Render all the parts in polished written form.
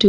2।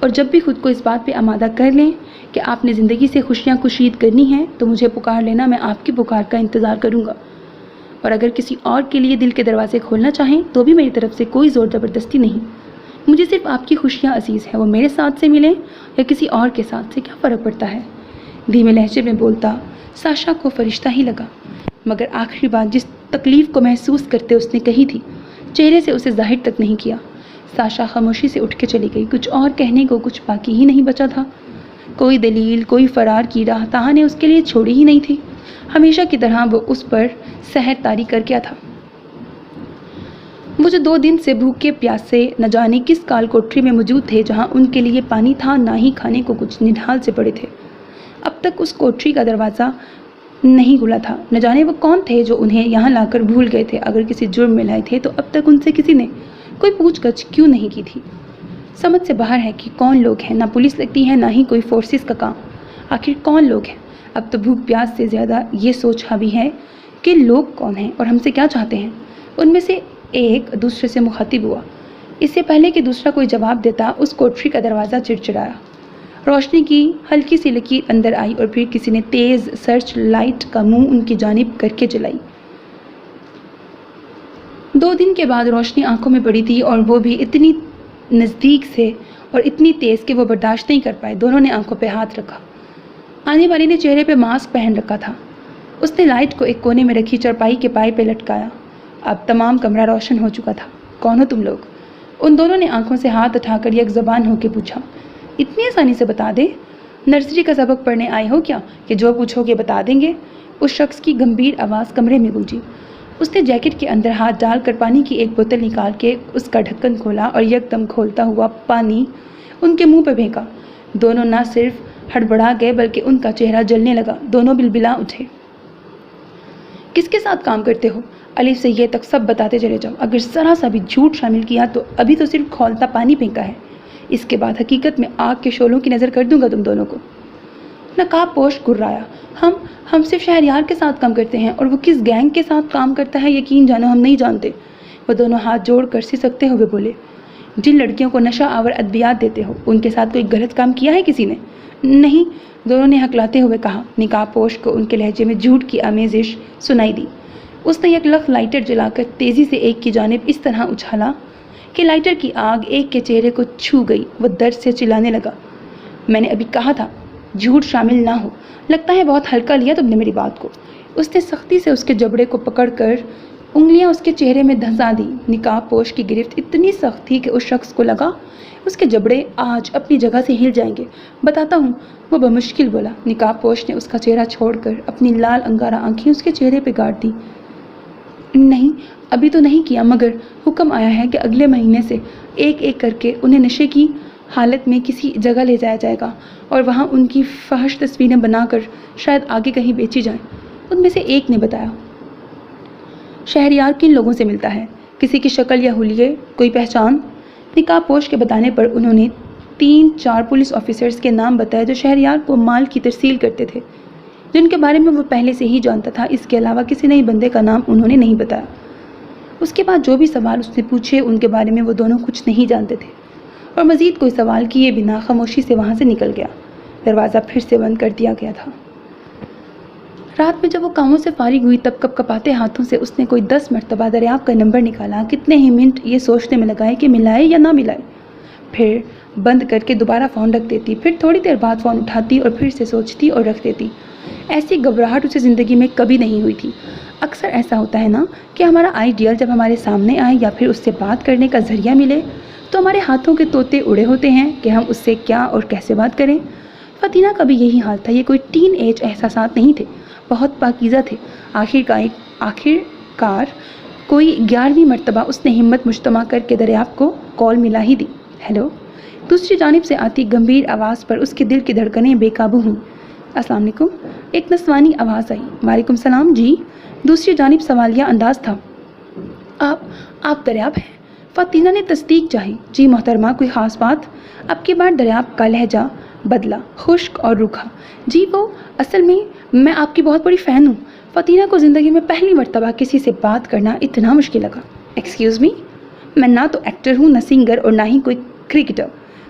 اور جب بھی خود کو اس بات پہ آمادہ کر لیں کہ آپ نے زندگی سے خوشیاں کشید کرنی ہیں تو مجھے پکار لینا، میں آپ کی پکار کا انتظار کروں گا، اور اگر کسی اور کے لیے دل کے دروازے کھولنا چاہیں تو بھی میری طرف سے کوئی زور زبردستی نہیں۔ مجھے صرف آپ کی خوشیاں عزیز ہیں، وہ میرے ساتھ سے ملیں یا کسی اور کے ساتھ سے، کیا فرق پڑتا ہے؟ دھیمے لہجے میں بولتا ساشا کو فرشتہ ہی لگا، مگر آخری بات جس تکلیف کو محسوس کرتے اس نے کہی تھی چہرے سے اسے ظاہر تک نہیں کیا۔ ساشا خاموشی سے اٹھ کے چلی گئی، کچھ اور کہنے کو کچھ باقی ہی نہیں بچا تھا۔ کوئی دلیل، کوئی فرار کی راہ تہا نے اس کے لیے چھوڑی ہی نہیں تھی۔ ہمیشہ کی طرح وہ اس پر سحر طاری کر گیا تھا۔ وہ جو 2 دن سے بھوکے پیاسے نہ جانے کس کال کوٹری میں موجود تھے جہاں ان کے لیے پانی تھا نہ ہی کھانے کو کچھ، نڈھال سے پڑے تھے۔ اب تک اس کوٹری کا دروازہ نہیں کھلا تھا۔ نہ جانے وہ کون تھے جو انہیں یہاں لا کر بھول گئے تھے۔ اگر کسی جرم میں لائے تھے تو اب تک ان سے کسی نے کوئی پوچھ گچھ کیوں نہیں کی تھی؟ سمجھ سے باہر ہے کہ کون لوگ ہیں، نہ پولیس لگتی ہے نہ ہی کوئی فورسز کا کام۔ آخر کون لوگ ہیں؟ اب تو بھوک پیاس سے زیادہ یہ سوچ حاوی ہے کہ لوگ کون ہیں اور ہم سے کیا چاہتے ہیں۔ ان میں سے ایک دوسرے سے مخاطب ہوا۔ اس سے پہلے کہ دوسرا کوئی جواب دیتا اس کوٹری کا دروازہ چڑچڑایا۔ روشنی کی ہلکی سی لکیر اندر آئی اور پھر کسی نے تیز سرچ لائٹ کا منہ ان کی جانب کر کے جلائی۔ 2 دن کے بعد روشنی آنکھوں میں پڑی تھی اور وہ بھی اتنی نزدیک سے اور اتنی تیز کہ وہ برداشت نہیں کر پائے۔ دونوں نے آنکھوں پہ ہاتھ رکھا۔ آنے والی نے چہرے پہ ماسک پہن رکھا تھا۔ اس نے لائٹ کو ایک کونے میں رکھی چارپائی کے پائے پہ لٹکایا۔ اب تمام کمرہ روشن ہو چکا تھا۔ کون ہو تم لوگ؟ ان دونوں نے آنکھوں سے ہاتھ اٹھا کر یک زبان ہو کے پوچھا۔ اتنی آسانی سے بتا دے؟ نرسری کا سبق پڑھنے آئے ہو کیا کہ جو پوچھو گے بتا دیں گے؟ اس شخص کی گمبھیر آواز کمرے میں گونجی۔ اس نے جیکٹ کے اندر ہاتھ ڈال کر پانی کی ایک بوتل نکال کے اس کا ڈھکن کھولا اور یک دم کھولتا ہوا پانی ان کے منہ پہ پھینکا۔ دونوں نہ صرف ہڑبڑا گئے بلکہ ان کا چہرہ جلنے لگا۔ دونوں بلبلا اٹھے۔ کس کے ساتھ کام کرتے ہو؟ الف سے یہ تک سب بتاتے چلے جاؤ۔ اگر ذرا سا بھی جھوٹ شامل کیا تو ابھی تو صرف کھولتا پانی پھینکا ہے، اس کے بعد حقیقت میں آگ کے شعلوں کی نظر کر دوں گا تم دونوں کو۔ نقاب پوش گرایا۔ ہم صرف شہریار کے ساتھ کام کرتے ہیں، اور وہ کس گینگ کے ساتھ کام کرتا ہے یقین جانو ہم نہیں جانتے۔ وہ دونوں ہاتھ جوڑ کر سسکتے ہوئے بولے۔ جن لڑکیوں کو نشہ آور ادویات دیتے ہو ان کے ساتھ کوئی غلط کام کیا ہے کسی نے؟ نہیں، دونوں نے ہکلاتے ہوئے کہا۔ نقاب پوش کو ان کے لہجے میں جھوٹ کی آمیزش سنائی دی۔ اس نے یک لخت لائٹر جلا کر تیزی سے ایک کی جانب اس طرح اچھالا کہ لائٹر کی آگ ایک کے چہرے کو چھو گئی۔ وہ درد سے چلانے لگا۔ میں نے ابھی کہا تھا جھوٹ شامل نہ ہو۔ لگتا ہے بہت ہلکا لیا تم نے میری بات کو۔ اس نے سختی سے اس کے جبڑے کو پکڑ کر انگلیاں اس کے چہرے میں دھنسا دی۔ نقاب پوش کی گرفت اتنی سخت تھی کہ اس شخص کو لگا اس کے جبڑے آج اپنی جگہ سے ہل جائیں گے۔ بتاتا ہوں، وہ بمشکل بولا۔ نقاب پوش نے اس کا چہرہ چھوڑ کر اپنی لال انگارہ آنکھیں اس کے چہرے پہ گاڑ دی۔ نہیں، ابھی تو نہیں کیا، مگر حکم آیا ہے کہ اگلے مہینے سے ایک ایک کر کے انہیں نشے کی حالت میں کسی جگہ لے جایا جائے گا اور وہاں ان کی فحش تصویریں بنا کر شاید آگے کہیں بیچی جائیں۔ ان میں سے ایک نے بتایا۔ شہریار کن لوگوں سے ملتا ہے؟ کسی کی شکل یا حلیے، کوئی پہچان؟ نقاب پوش کے بتانے پر انہوں نے 3-4 پولیس آفیسرز کے نام بتائے جو شہریار کو مال کی ترسیل کرتے تھے، جن کے بارے میں وہ پہلے سے ہی جانتا تھا۔ اس کے علاوہ کسی نئی بندے کا نام انہوں نے نہیں بتایا۔ اس کے بعد جو بھی سوال اس نے پوچھے ان کے بارے میں وہ دونوں کچھ نہیں جانتے تھے، اور مزید کوئی سوال کیے بنا خاموشی سے وہاں سے نکل گیا۔ دروازہ پھر سے بند کر دیا گیا تھا۔ رات میں جب وہ کاموں سے فارغ ہوئی تب کپ کپاتے ہاتھوں سے اس نے کوئی 10 مرتبہ دریافت کا نمبر نکالا، کتنے ہی منٹ یہ سوچنے میں لگائے کہ ملائے یا نہ ملائے، پھر بند کر کے دوبارہ فون رکھ دیتی، پھر تھوڑی دیر بعد فون اٹھاتی اور پھر سے سوچتی اور رکھ دیتی۔ ایسی گھبراہٹ اسے زندگی میں کبھی نہیں ہوئی تھی۔ اکثر ایسا ہوتا ہے نا کہ ہمارا آئیڈیل جب ہمارے سامنے آئے یا پھر اس سے بات کرنے کا ذریعہ ملے تو ہمارے ہاتھوں کے طوطے اڑے ہوتے ہیں کہ ہم اس سے کیا اور کیسے بات کریں۔ فطینہ کا بھی یہی حال تھا۔ یہ کوئی ٹین ایج احساسات نہیں تھے، بہت پاکیزہ تھے۔ آخر کار کوئی 11ویں مرتبہ اس نے ہمت مجتمع کر کے دریافت کو کال ملا ہی دی۔ ہیلو۔ دوسری جانب سے آتی گمبھیر آواز پر اس کے دل کی دھڑکنیں بے قابو ہوئیں۔ السلام علیکم، ایک نسوانی آواز آئی۔ وعلیکم السلام جی، دوسری جانب سوالیہ انداز تھا۔ آپ دریاب ہیں؟ فطینہ نے تصدیق چاہی۔ جی محترمہ، کوئی خاص بات؟ اب کی بار دریاب کا لہجہ بدلا، خشک اور روکھا۔ جی وہ اصل میں آپ کی بہت بڑی فین ہوں۔ فطینہ کو زندگی میں پہلی مرتبہ کسی سے بات کرنا اتنا مشکل لگا۔ ایکسکیوز می، میں نہ تو ایکٹر ہوں، نہ سنگر اور نہ ہی کوئی کرکٹر۔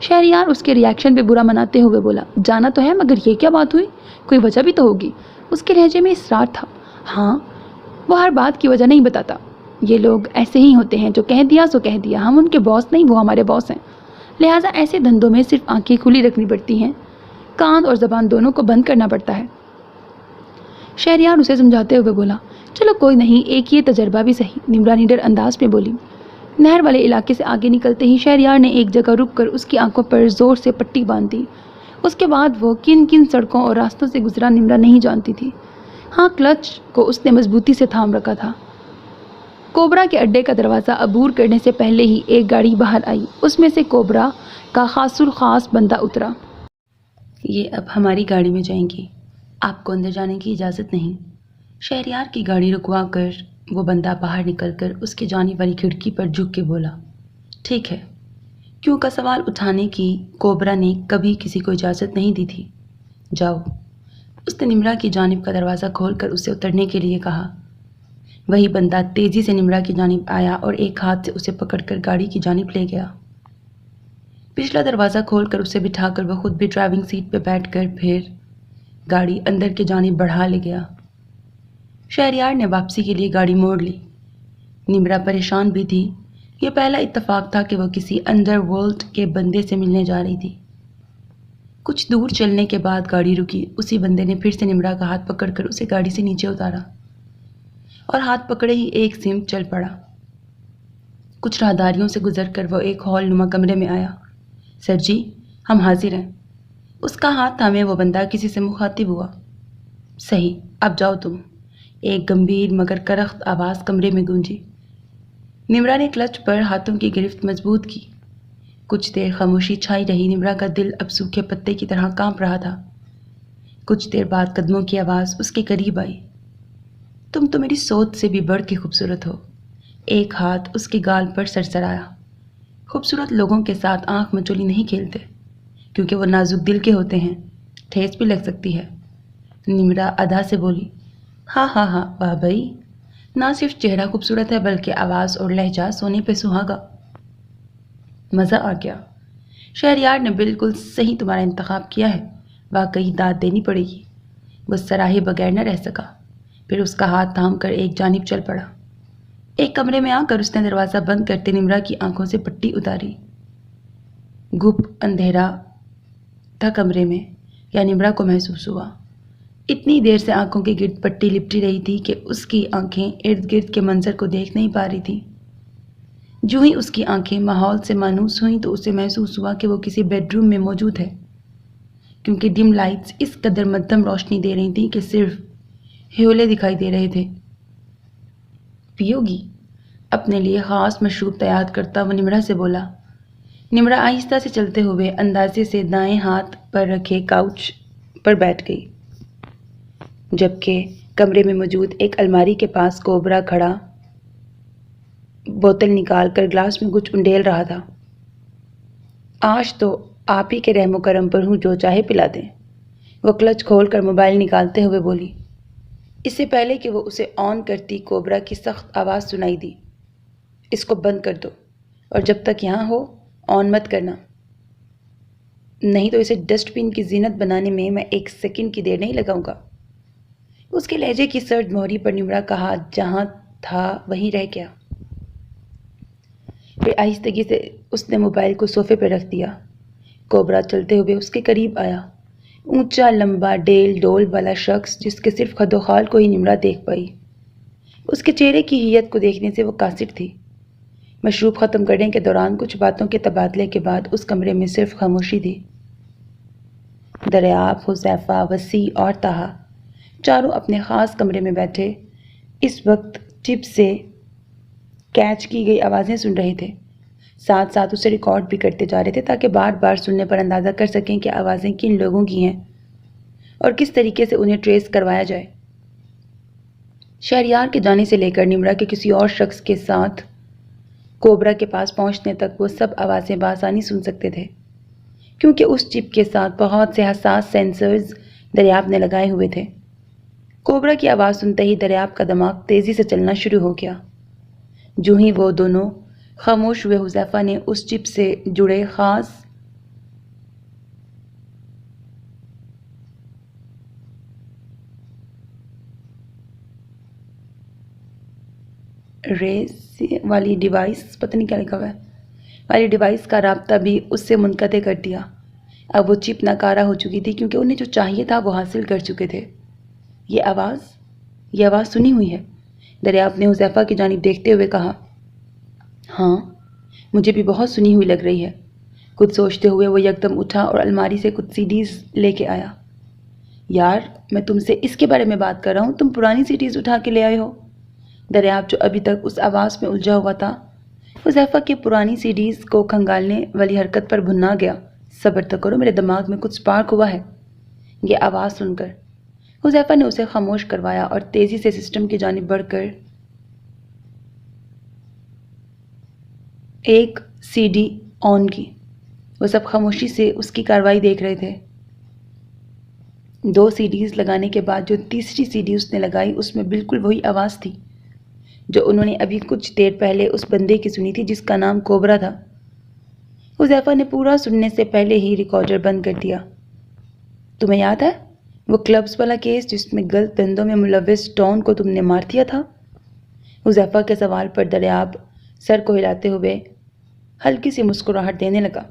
شہریار اس کے ریاکشن پہ برا مناتے ہوئے بولا، جانا تو ہے مگر یہ کیا بات ہوئی؟ کوئی وجہ بھی تو ہوگی۔ اس کے لہجے میں اصرار تھا۔ ہاں، وہ ہر بات کی وجہ نہیں بتاتا۔ یہ لوگ ایسے ہی ہوتے ہیں، جو کہہ دیا سو کہہ دیا، ہم ان کے باس نہیں، وہ ہمارے باس ہیں، لہٰذا ایسے دھندوں میں صرف آنکھیں کھلی رکھنی پڑتی ہیں، کان اور زبان دونوں کو بند کرنا پڑتا ہے۔ شہریار اسے سمجھاتے ہوئے بولا، چلو کوئی نہیں، ایک یہ تجربہ بھی صحیح۔ نمرا نیڈر انداز میں بولی۔ نہر والے علاقے سے آگے نکلتے ہی شہریار نے ایک جگہ رک کر اس کی آنکھوں پر زور سے پٹی باندھ دی۔ اس کے بعد وہ کن کن سڑکوں اور راستوں سے گزرا نمرا نہیں جانتی تھی۔ ہاں، کلچ کو اس نے مضبوطی سے تھام رکھا تھا۔ کوبرا کے اڈے کا دروازہ عبور کرنے سے پہلے ہی ایک گاڑی باہر آئی، اس میں سے کوبرا کا خاص الخاص بندہ اترا۔ یہ اب ہماری گاڑی میں جائیں گی، آپ کو اندر جانے کی اجازت نہیں۔ شہریار کی گاڑی رکوا کر وہ بندہ باہر نکل کر اس کی جانب والی کھڑکی پر جھک کے بولا، ٹھیک ہے۔ کیوں کا سوال اٹھانے کی کوبرا نے کبھی کسی کو اجازت نہیں دی تھی۔ جاؤ۔ اس نے نمرا کی جانب کا دروازہ کھول کر اسے اترنے کے لیے کہا۔ وہی بندہ تیزی سے نمرا کی جانب آیا اور ایک ہاتھ سے اسے پکڑ کر گاڑی کی جانب لے گیا۔ پچھلا دروازہ کھول کر اسے بٹھا کر وہ خود بھی ڈرائیونگ سیٹ پہ بیٹھ کر پھر گاڑی اندر کی جانب بڑھا لے گیا۔ شہریار نے واپسی کے لیے گاڑی موڑ لی۔ نمرا پریشان بھی تھی۔ یہ پہلا اتفاق تھا کہ وہ کسی انڈر ورلڈ کے بندے سے ملنے جا رہی تھی۔ کچھ دور چلنے کے بعد گاڑی رکی۔ اسی بندے نے پھر سے نمرا کا ہاتھ پکڑ کر اسے گاڑی سے نیچے اتارا اور ہاتھ پکڑے ہی ایک سمت چل پڑا۔ کچھ راہداریوں سے گزر کر وہ ایک ہال نما کمرے میں آیا۔ سر جی، ہم حاضر ہیں۔ اس کا ہاتھ تھامے وہ بندہ کسی سے مخاطب ہوا۔ صحیح، اب جاؤ تم۔ ایک گمبھیر مگر کرخت آواز کمرے میں گونجی۔ نمرا نے کلچ پر ہاتھوں کی گرفت مضبوط کی۔ کچھ دیر خاموشی چھائی رہی۔ نمرا کا دل اب سوکھے پتے کی طرح کانپ رہا تھا۔ کچھ دیر بعد قدموں کی آواز اس کے قریب آئی۔ تم تو میری سوچ سے بھی بڑھ کے خوبصورت ہو۔ ایک ہاتھ اس کے گال پر سرسرایا۔ خوبصورت لوگوں کے ساتھ آنکھ مچولی نہیں کھیلتے، کیونکہ وہ نازک دل کے ہوتے ہیں، ٹھیس بھی لگ سکتی ہے۔ نمرا ادا سے بولی، ہاں ہاں ہاں، واہ بھائی، نہ صرف چہرہ خوبصورت ہے بلکہ آواز اور لہجہ سونے پہ سہاگا۔ مزہ آ گیا۔ شہریار نے بالکل صحیح تمہارا انتخاب کیا ہے، واقعی داد دینی پڑے گی۔ وہ سراہے بغیر نہ رہ سکا، پھر اس کا ہاتھ تھام کر ایک جانب چل پڑا۔ ایک کمرے میں آ کر اس نے دروازہ بند کرتے نمرا کی آنکھوں سے پٹی اتاری۔ گپ اندھیرا تھا کمرے میں، یا نمرا کو محسوس ہوا۔ اتنی دیر سے آنکھوں کے گرد پٹی لپٹی رہی تھی کہ اس کی آنکھیں ارد گرد کے منظر کو دیکھ نہیں پا رہی تھیں۔ جو ہی اس کی آنکھیں ماحول سے مانوس ہوئیں تو اسے محسوس ہوا کہ وہ کسی بیڈ روم میں موجود ہے، کیونکہ ڈم لائٹس اس قدر مدھم روشنی دے رہی تھیں کہ صرف ہیولے دکھائی دے رہے تھے۔ پیو گی؟ اپنے لیے خاص مشروب تیار کرتا وہ نمرا سے بولا۔ نمرا آہستہ سے چلتے ہوئے اندازے سے دائیں ہاتھ پر رکھے کاؤچ پر بیٹھ گئی، جبکہ کمرے میں موجود ایک الماری کے پاس کوبرا کھڑا بوتل نکال کر گلاس میں کچھ انڈیل رہا تھا۔ آج تو آپ ہی کے رحم و کرم پر ہوں، جو چاہے پلا دیں، وہ کلچ کھول کر موبائل نکالتے ہوئے بولی۔ اس سے پہلے کہ وہ اسے آن کرتی کوبرا کی سخت آواز سنائی دی، اس کو بند کر دو، اور جب تک یہاں ہو آن مت کرنا، نہیں تو اسے ڈسٹ بن کی زینت بنانے میں ایک سیکنڈ کی دیر نہیں لگاؤں گا۔ اس کے لہجے کی سرد مہری پر نمرا کا ہاتھ جہاں تھا وہیں رہ گیا۔ پھر آہستگی سے اس نے موبائل کو صوفے پہ رکھ دیا۔ کوبرا چلتے ہوئے اس کے قریب آیا، اونچا لمبا ڈیل ڈول والا شخص جس کے صرف خد و خال کو ہی نمرا دیکھ پائی۔ اس کے چہرے کی ہیئت کو دیکھنے سے وہ قاصر تھی۔ مشروب ختم کرنے کے دوران کچھ باتوں کے تبادلے کے بعد اس کمرے میں صرف خاموشی تھی۔ دریاب، حذیفہ، وسیع اور طاہا چاروں اپنے خاص کمرے میں بیٹھے اس وقت چپ سے کیچ کی گئی آوازیں سن رہے تھے، ساتھ ساتھ اسے ریکارڈ بھی کرتے جا رہے تھے تاکہ بار بار سننے پر اندازہ کر سکیں کہ آوازیں کن لوگوں کی ہیں اور کس طریقے سے انہیں ٹریس کروایا جائے۔ شہریار کے جانے سے لے کر نمرا کے کسی اور شخص کے ساتھ کوبرا کے پاس پہنچنے تک وہ سب آوازیں بآسانی سن سکتے تھے، کیونکہ اس چپ کے ساتھ بہت سے حساس سینسرز دریاب نے لگائے ہوئے تھے۔ کوبرا کی آواز سنتے ہی دریاب کا دماغ تیزی سے چلنا شروع ہو گیا۔ جو ہی وہ دونوں خاموش ہوئے، حذیفہ نے اس چپ سے جڑے خاص ریس والی ڈیوائس، پتہ نہیں کیا لکھا ہوا ہے، والی ڈیوائس کا رابطہ بھی اس سے منقطع کر دیا۔ اب وہ چپ ناکارہ ہو چکی تھی کیونکہ انہیں جو چاہیے تھا وہ حاصل کر چکے تھے۔ یہ آواز سنی ہوئی ہے، دریافت نے حذیفہ کی جانب دیکھتے ہوئے کہا۔ ہاں، مجھے بھی بہت سنی ہوئی لگ رہی ہے۔ کچھ سوچتے ہوئے وہ یکدم اٹھا اور الماری سے کچھ CDs لے کے آیا۔ یار، میں تم سے اس کے بارے میں بات کر رہا ہوں، تم پرانی CDs اٹھا کے لے آئے ہو۔ دریافت جو ابھی تک اس آواز میں الجھا ہوا تھا، حذیفہ کی پرانی CDs کو کھنگالنے والی حرکت پر بھنا گیا۔ صبر تو کرو، میرے دماغ میں کچھ سپارک ہوا ہے۔ یہ آواز سن کر حذیفہ نے اسے خاموش کروایا اور تیزی سے سسٹم کی جانب بڑھ کر ایک CD آن کی۔ وہ سب خاموشی سے اس کی کارروائی دیکھ رہے تھے۔ 2 CDs لگانے کے بعد جو تیسری CD اس نے لگائی، اس میں بالکل وہی آواز تھی جو انہوں نے ابھی کچھ دیر پہلے اس بندے کی سنی تھی جس کا نام کوبرا تھا۔ حذیفہ نے پورا سننے سے پہلے ہی ریکارڈر بند کر دیا۔ تمہیں یاد ہے وہ کلبز والا کیس جس میں غلط بندوں میں ملوث ڈان کو تم نے مار دیا تھا؟ حذیفہ کے سوال پر دریاب سر کو ہلاتے ہوئے ہلکی سی مسکراہٹ دینے لگا۔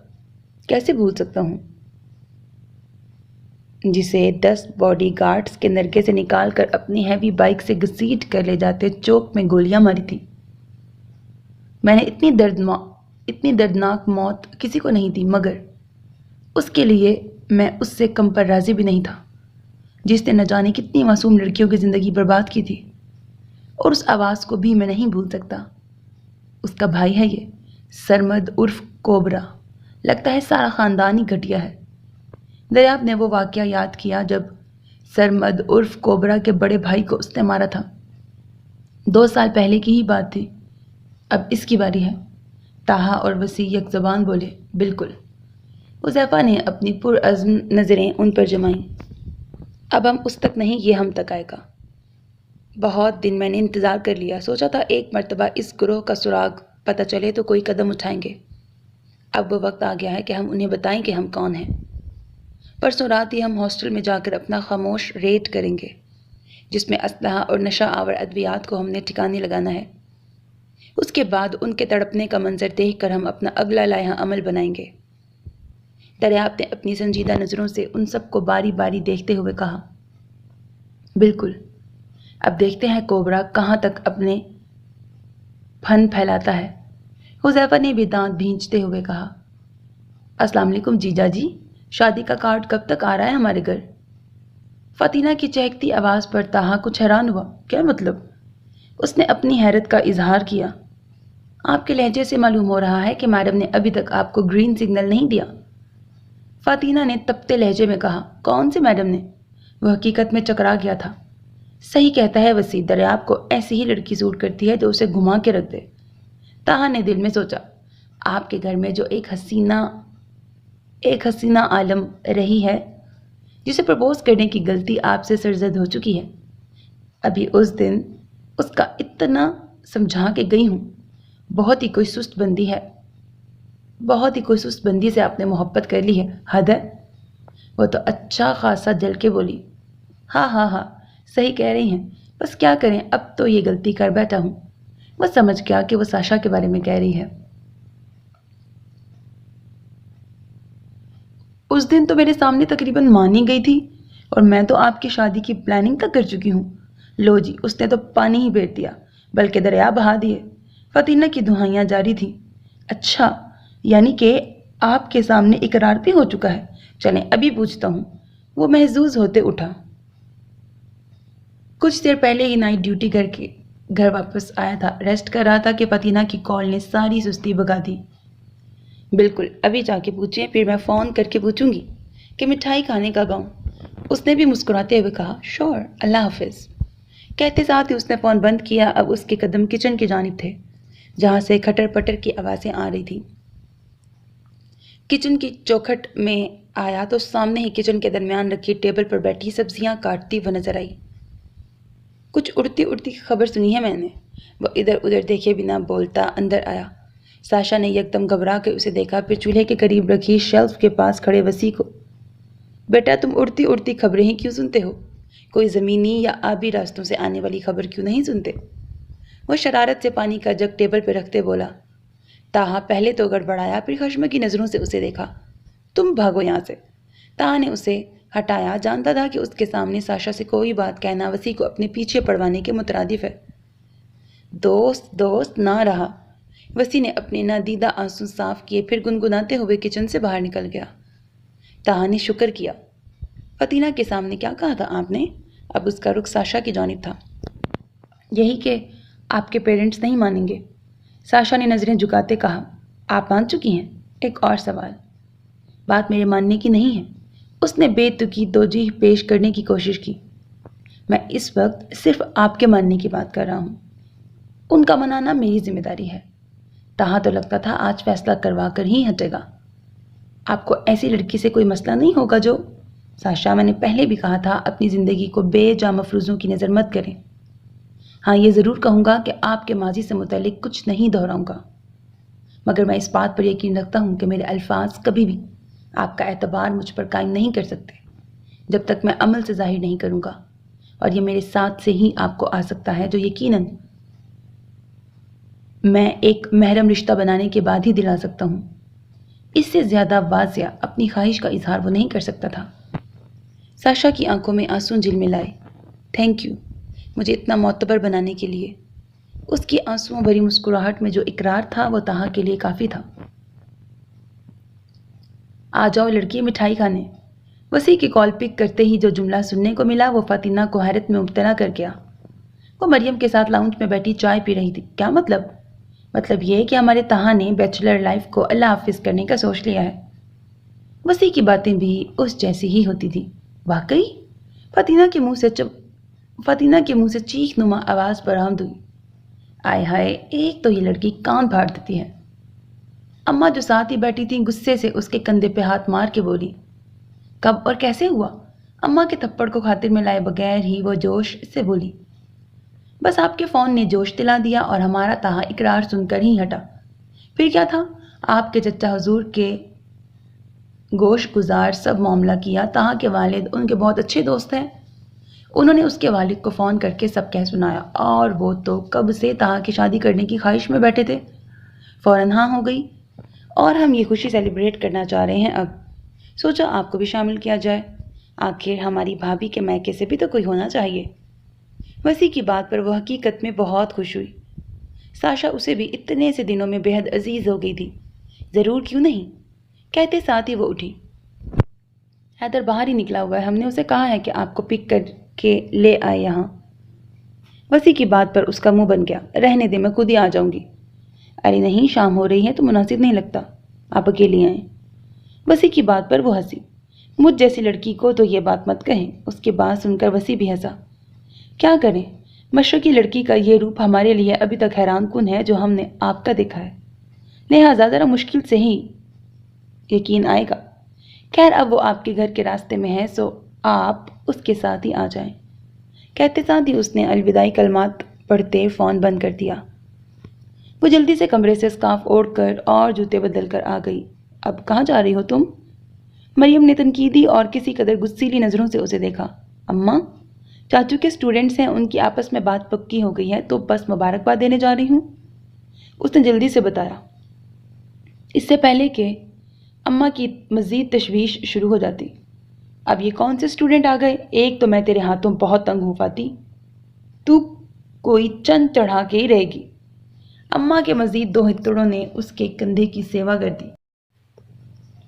کیسے بھول سکتا ہوں، جسے 10 باڈی گارڈز کے نرگے سے نکال کر اپنی ہیوی بائک سے گھسیٹ کر لے جاتے چوک میں گولیاں ماری تھی۔ میں نے اتنی دردناک موت کسی کو نہیں دی، مگر اس کے لیے میں اس سے کم پر راضی بھی نہیں تھا جس نے نہ جانے کتنی معصوم لڑکیوں کی زندگی برباد کی تھی۔ اور اس آواز کو بھی میں نہیں بھول سکتا۔ اس کا بھائی ہے یہ سرمد عرف کوبرا، لگتا ہے سارا خاندان ہی گھٹیا ہے۔ دریاب نے وہ واقعہ یاد کیا جب سرمد عرف کوبرا کے بڑے بھائی کو اس نے مارا تھا۔ 2 سال پہلے کی ہی بات تھی۔ اب اس کی باری ہے۔ طاہا اور وسیع یک زبان بولے، بالکل۔ حذیفہ نے اپنی پرعزم نظریں ان پر جمائیں۔ اب ہم اس تک نہیں، یہ ہم تک آئے گا۔ بہت دن میں نے انتظار کر لیا، سوچا تھا ایک مرتبہ اس گروہ کا سراغ پتہ چلے تو کوئی قدم اٹھائیں گے۔ اب وہ وقت آ گیا ہے کہ ہم انہیں بتائیں کہ ہم کون ہیں۔ پرسوں رات ہی ہم ہاسٹل میں جا کر اپنا خاموش ریڈ کریں گے، جس میں اسلحہ اور نشہ آور ادویات کو ہم نے ٹھکانے لگانا ہے۔ اس کے بعد ان کے تڑپنے کا منظر دیکھ کر ہم اپنا اگلا لائحہ عمل بنائیں گے۔ دریافت نے اپنی سنجیدہ نظروں سے ان سب کو باری باری دیکھتے ہوئے کہا، بالکل۔ اب دیکھتے ہیں کوبرا کہاں تک اپنے پھن پھیلاتا ہے۔ حذیفہ نے بھی دانت بھینچتے ہوئے کہا، السلام علیکم جیجا جی، شادی کا کارڈ کب تک آ رہا ہے ہمارے گھر؟ فاتینہ کی چہکتی آواز پر طاہا کچھ حیران ہوا۔ کیا مطلب؟ اس نے اپنی حیرت کا اظہار کیا۔ آپ کے لہجے سے معلوم ہو رہا ہے کہ میڈم نے ابھی تک آپ کو گرین سگنل نہیں دیا۔ فاتینہ نے تپتے لہجے میں کہا، کون سے میڈم نے؟ وہ حقیقت میں چکرا گیا تھا۔ صحیح کہتا ہے وسیع، دریاب کو ایسی ہی لڑکی سوٹ کرتی ہے جو اسے گھما کے رکھ دے۔ طاہا نے دل میں سوچا، آپ کے گھر میں جو ایک حسینہ عالم رہی ہے جسے پرپوز کرنے کی غلطی آپ سے سرزد ہو چکی ہے، ابھی اس دن اس کا اتنا سمجھا کے گئی ہوں، بہت ہی کوئی سست بندی سے آپ نے محبت کر لی ہے، حد ہے۔ وہ تو اچھا خاصا جل کے بولی، ہاں صحیح کہہ رہی ہیں، بس کیا کریں، اب تو یہ غلطی کر بیٹھا ہوں۔ وہ سمجھ گیا کہ وہ ساشا کے بارے میں کہہ رہی ہے۔ اس دن تو میرے سامنے تقریباً مان ہی گئی تھی، اور میں تو آپ کی شادی کی پلاننگ تک کر چکی ہوں۔ لو جی، اس نے تو پانی ہی بیٹ دیا، بلکہ دریا بہا دیے۔ فاتینہ کی دہائیاں جاری تھیں۔ اچھا، یعنی کہ آپ کے سامنے اقرار بھی ہو چکا ہے؟ چلیں ابھی پوچھتا ہوں۔ وہ محظوظ ہوتے اٹھا۔ کچھ دیر پہلے ہی نائٹ ڈیوٹی کر کے گھر واپس آیا تھا، ریسٹ کر رہا تھا کہ فاتینہ کی کال نے ساری سستی بھگا دی۔ بالکل، ابھی جا کے پوچھیں، پھر میں فون کر کے پوچھوں گی کہ مٹھائی کھانے کا گاؤں۔ اس نے بھی مسکراتے ہوئے کہا، شور، اللہ حافظ۔ کہتے ساتھ ہی اس نے فون بند کیا۔ اب اس کے قدم کچن کی جانب تھے، جہاں سے کھٹر پٹر کی آوازیں آ رہی تھیں۔ کچن کی چوکھٹ میں آیا تو سامنے ہی کچن کے درمیان رکھی ٹیبل پر بیٹھی سبزیاں کاٹتی وہ نظر آئی۔ کچھ اڑتی خبر سنی ہے میں نے۔ وہ ادھر ادھر دیکھے بنا بولتا اندر آیا۔ ساشا نے یکدم گھبرا کے اسے دیکھا، پھر چولہے کے قریب رکھی شیلف کے پاس کھڑے وسیع کو۔ بیٹا، تم اڑتی خبریں ہی کیوں سنتے ہو؟ کوئی زمینی یا آبی راستوں سے آنے والی خبر کیوں نہیں سنتے؟ وہ شرارت سے پانی کا جگ ٹیبل پہ رکھتے بولا۔ تاہا پہلے تو گڑبڑایا، پھر خشم کی نظروں سے اسے دیکھا۔ تم بھاگو یہاں سے۔ تاہا نے اسے ہٹایا، جانتا تھا کہ اس کے سامنے ساشا سے کوئی بات کہنا وسیع کو اپنے پیچھے پڑوانے کے مترادف ہے۔ دوست نہ رہا۔ وسیع نے اپنے نادیدہ آنسو صاف کیے، پھر گنگناتے ہوئے کچن سے باہر نکل گیا۔ تاہا نے شکر کیا۔ فتینہ کے سامنے کیا کہا تھا آپ نے؟ اب اس کا رخ ساشا کی جانب تھا۔ یہی کہ آپ کے پیرنٹس نہیں مانیں گے۔ ساشا نے نظریں جھکاتے کہا۔ آپ مان چکی ہیں؟ ایک اور سوال۔ بات میرے ماننے کی نہیں ہے۔ اس نے بے تکی توجیہ پیش کرنے کی کوشش کی۔ میں اس وقت صرف آپ کے ماننے کی بات کر رہا ہوں۔ ان کا منانا میری ذمہ داری ہے۔ تاہا تو لگتا تھا آج فیصلہ کروا کر ہی ہٹے گا۔ آپ کو ایسی لڑکی سے کوئی مسئلہ نہیں ہوگا جو… ساشا، میں نے پہلے بھی کہا تھا اپنی زندگی کو بے جا مفروضوں کی نظر مت کریں۔ ہاں، یہ ضرور کہوں گا کہ آپ کے ماضی سے متعلق کچھ نہیں دہراؤں گا، مگر میں اس بات پر یقین رکھتا ہوں کہ میرے الفاظ کبھی بھی آپ کا اعتبار مجھ پر قائم نہیں کر سکتے جب تک میں عمل سے ظاہر نہیں کروں گا، اور یہ میرے ساتھ سے ہی آپ کو آ سکتا ہے، جو یقیناً میں ایک محرم رشتہ بنانے کے بعد ہی دلا سکتا ہوں۔ اس سے زیادہ واضح اپنی خواہش کا اظہار وہ نہیں کر سکتا تھا۔ ساشا کی آنکھوں میں آنسو جھلملائے۔ تھینک یو مجھے اتنا معتبر بنانے کے لیے۔ اس کی آنسوؤں بھری مسکراہٹ میں جو اقرار تھا وہ تاہا کے لیے کافی تھا۔ آ جاؤ لڑکی، مٹھائی کھانے۔ وسیع کی کال پک کرتے ہی جو جملہ سننے کو ملا وہ فاطمہ کو حیرت میں مبتلا کر گیا۔ وہ مریم کے ساتھ لاؤنج میں بیٹھی چائے پی رہی تھی۔ کیا مطلب؟ مطلب یہ کہ ہمارے تاہا نے بیچلر لائف کو اللہ حافظ کرنے کا سوچ لیا ہے۔ وسیع کی باتیں بھی اس جیسی ہی ہوتی تھی۔ واقعی؟ فاطمہ کے منہ سے چیخ نما آواز برآمد ہوئی۔ آئے ہائے، ایک تو یہ لڑکی کان پھاڑ دیتی ہے۔ اماں جو ساتھ ہی بیٹھی تھیں غصے سے اس کے کندھے پہ ہاتھ مار کے بولی۔ کب اور کیسے ہوا؟ اماں کے تھپڑ کو خاطر میں لائے بغیر ہی وہ جوش سے بولی۔ بس آپ کے فون نے جوش دلا دیا اور ہمارا تاہا اقرار سن کر ہی ہٹا۔ پھر کیا تھا؟ آپ کے چچا حضور کے گوش گزار سب معاملہ کیا۔ تاہا کے والد ان کے بہت اچھے دوست ہیں۔ انہوں نے اس کے والد کو فون کر کے سب کہہ سنایا، اور وہ تو کب سے تاہا کی شادی کرنے کی خواہش میں بیٹھے تھے۔ فوراً ہاں ہو گئی، اور ہم یہ خوشی سیلیبریٹ کرنا چاہ رہے ہیں۔ اب سوچا آپ کو بھی شامل کیا جائے، آخر ہماری بھابھی کے میکے سے بھی تو کوئی ہونا چاہیے۔ وسیع کی بات پر وہ حقیقت میں بہت خوش ہوئی۔ ساشا اسے بھی اتنے سے دنوں میں بے حد عزیز ہو گئی تھی۔ ضرور، کیوں نہیں، کہتے ساتھ ہی وہ اٹھی۔ حیدر باہر ہی نکلا ہوا ہے، ہم نے اسے کہا ہے کہ آپ کو پک کر کے لے آئے یہاں۔ وسیع کی بات پر اس کا منہ بن گیا۔ رہنے دے، میں خود ہی آ جاؤں گی۔ ارے نہیں، شام ہو رہی ہے تو مناسب نہیں لگتا، آپ اکیلی آئیں۔ وسیع کی بات پر وہ ہنسی۔ مجھ جیسی لڑکی کو تو یہ بات مت کہیں۔ اس کی بات سن کر وسیع بھی ہنسا۔ کیا کریں، مشرقی لڑکی کا یہ روپ ہمارے لیے ابھی تک حیران کن ہے جو ہم نے آپ کا دیکھا ہے، لہٰذا ذرا مشکل سے ہی یقین آئے گا۔ خیر، اب وہ آپ کے گھر کے راستے میں ہے، سو آپ اس کے ساتھ ہی آ جائیں۔ کہتے ساتھ ہی اس نے الوداعی کلمات پڑھتے فون بند کر دیا۔ وہ جلدی سے کمرے سے اسکارف اوڑھ کر اور جوتے بدل کر آ گئی۔ اب کہاں جا رہی ہو تم؟ مریم نے تنقیدی اور کسی قدر غصیلی نظروں سے اسے دیکھا۔ اماں، چاچو کے اسٹوڈنٹس ہیں، ان کی آپس میں بات پکی ہو گئی ہے، تو بس مبارکباد دینے جا رہی ہوں، اس نے جلدی سے بتایا، اس سے پہلے کہ اماں کی مزید تشویش شروع ہو جاتی۔ اب یہ کون سے اسٹوڈنٹ آ گئے؟ ایک تو میں تیرے ہاتھوں بہت تنگ ہوں فاتی، تو کوئی چند چڑھا کے ہی رہے گی۔ اماں کے مزید دو ہتھڑوں نے اس کے کندھے کی سیوا کر دی۔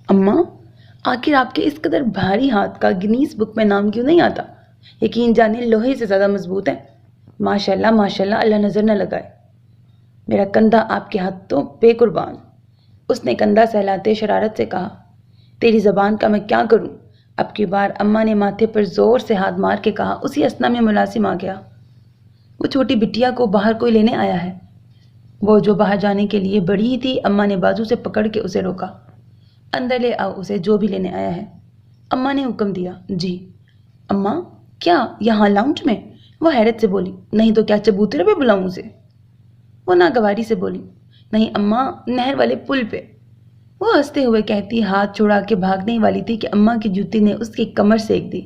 اماں، آخر آپ کے اس قدر بھاری ہاتھ کا گنیز بک میں نام کیوں نہیں آتا؟ یقین جانے لوہے سے زیادہ مضبوط ہے۔ ماشاءاللہ ماشاءاللہ، اللہ نظر نہ لگائے، میرا کندھا آپ کے ہاتھوں بے قربان، اس نے کندھا سہلاتے شرارت سے کہا۔ تیری زبان کا میں کیا کروں؟ اب کی بار اماں نے ماتھے پر زور سے ہاتھ مار کے کہا۔ اسی اثنا میں ملازم آ گیا۔ وہ چھوٹی بٹیا کو باہر کوئی لینے آیا ہے۔ وہ جو باہر جانے کے لیے بڑی ہی تھی، اماں نے بازو سے پکڑ کے اسے روکا۔ اندر لے آؤ اسے، جو بھی لینے آیا ہے، اماں نے حکم دیا۔ جی اماں، کیا یہاں لاؤنج میں؟ وہ حیرت سے بولی۔ نہیں تو کیا چبوترے پہ بلاؤں اسے؟ وہ ناگواری سے بولی۔ نہیں اماں، نہر والے پل پہ، وہ ہنستے ہوئے کہتی ہاتھ چھڑا کے بھاگنے والی تھی کہ اماں کی جوتی نے اس کی کمر سینک دی،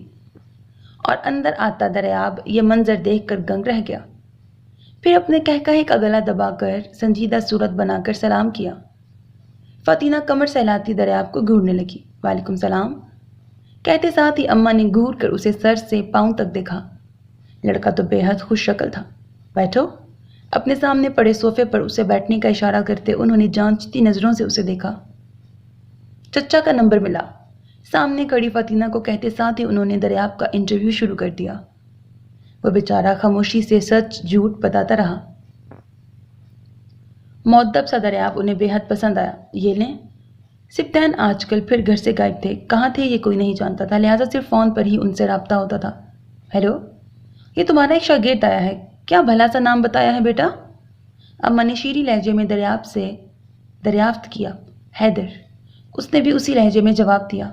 اور اندر آتا دریاب یہ منظر دیکھ کر دنگ رہ گیا۔ پھر اپنے کہکہے کا گلا دبا کر سنجیدہ صورت بنا کر سلام کیا۔ فاطینہ کمر سہلاتی دریاب کو گھورنے لگی۔ وعلیکم السلام کہتے ساتھ ہی اماں نے گھور کر اسے سر سے پاؤں تک دیکھا۔ لڑکا تو بے حد خوش شکل تھا۔ بیٹھو۔ اپنے سامنے پڑے صوفے پر اسے بیٹھنے کا اشارہ کرتے انہوں نے جانچتی نظروں سے اسے دیکھا۔ چچا کا نمبر ملا، سامنے کھڑی فاطینہ کو کہتے ساتھ ہی انہوں نے دریاب کا انٹرویو شروع کر دیا۔ وہ بیچارہ خاموشی سے سچ جھوٹ بتاتا رہا۔ مؤدب سا دریاب انہیں بے حد پسند آیا۔ یہ لیں۔ سبطین آج کل پھر گھر سے غائب تھے، کہاں تھے یہ کوئی نہیں جانتا تھا، لہٰذا صرف فون پر ہی ان سے رابطہ ہوتا تھا۔ ہیلو، یہ تمہارا ایک شاگرد آیا ہے، کیا بھلا سا نام بتایا ہے بیٹا؟ اماں نے شیریں لہجے میں دریاب سے دریافت کیا۔ حیدر۔ اس نے بھی اسی لہجے میں جواب دیا۔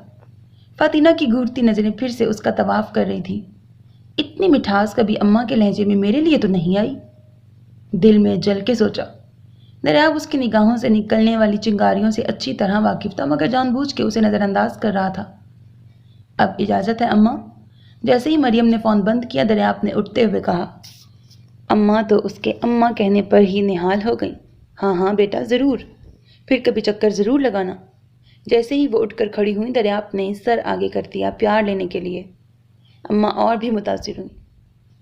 فاطینہ کی گھورتی نظریں پھر سے اس کا طواف کر رہی تھی۔ اتنی مٹھاس کبھی اماں کے لہجے میں میرے لیے تو نہیں آئی۔ دل میں جل کے سوچا۔ دریاب اس کی نگاہوں سے نکلنے والی چنگاریوں سے اچھی طرح واقف تھا، مگر جان بوجھ کے اسے نظر انداز کر رہا تھا۔ اب اجازت ہے اماں؟ جیسے ہی مریم نے فون بند کیا، دریاب نے اٹھتے ہوئے کہا۔ اماں تو اس کے اماں کہنے پر ہی نہال ہو گئیں۔ ہاں ہاں بیٹا، ضرور، پھر کبھی چکر ضرور لگانا۔ جیسے ہی وہ اٹھ کر کھڑی ہوئی، دریاب نے سر آگے کر دیا پیار لینے کے لیے۔ اماں اور بھی متاثر ہوئیں۔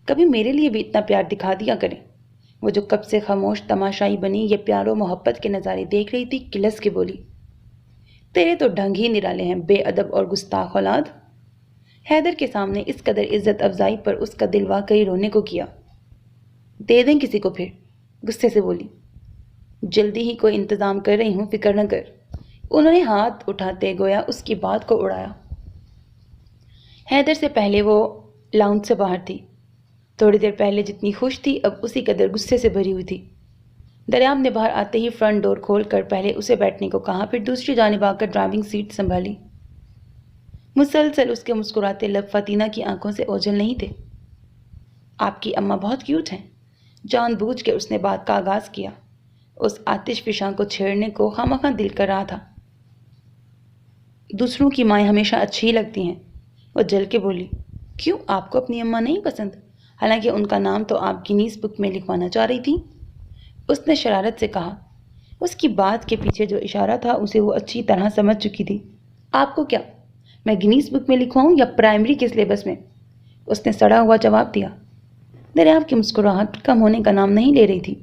کبھی میرے لیے بھی اتنا پیار دکھا دیا کریں۔ وہ جو کب سے خاموش تماشائی بنی یہ پیار و محبت کے نظارے دیکھ رہی تھی، کلس کے بولی۔ تیرے تو ڈھنگ ہی نرالے ہیں، بے ادب اور گستاخ اولاد۔ حیدر کے سامنے اس قدر عزت افزائی پر اس کا دل واقعی رونے کو کیا۔ دے دیں کسی کو پھر، غصے سے بولی۔ جلدی ہی کوئی انتظام کر رہی ہوں، فکر نہ کر۔ انہوں نے ہاتھ اٹھاتے گویا اس کی بات کو اڑایا۔ حیدر سے پہلے وہ لاؤنج سے باہر تھی۔ تھوڑی دیر پہلے جتنی خوش تھی، اب اسی قدر غصے سے بھری ہوئی تھی۔ دریاب نے باہر آتے ہی فرنٹ ڈور کھول کر پہلے اسے بیٹھنے کو کہا، پھر دوسری جانب آ کر ڈرائیونگ سیٹ سنبھالی۔ مسلسل اس کے مسکراتے لب فاطینہ کی آنکھوں سے اوجھل نہیں تھے۔ آپ کی اماں بہت کیوٹ ہیں، جان بوجھ کے اس نے بات کا آغاز کیا۔ اس آتش فشاں کو چھیڑنے کو خواہ دل کر رہا تھا۔ دوسروں کی مائیں ہمیشہ اچھی ہی لگتی ہیں، وہ جل کے بولی۔ کیوں، آپ کو اپنی اماں نہیں پسند؟ حالانکہ ان کا نام تو آپ گینیز بک میں لکھوانا چاہ رہی تھی، اس نے شرارت سے کہا۔ اس کی بات کے پیچھے جو اشارہ تھا اسے وہ اچھی طرح سمجھ چکی تھی۔ آپ کو کیا، میں گینیز بک میں لکھواؤں یا پرائمری کے سلیبس میں؟ اس نے سڑا ہوا جواب دیا۔ دریاب کی مسکراہٹ کم ہونے کا نام نہیں لے رہی تھی۔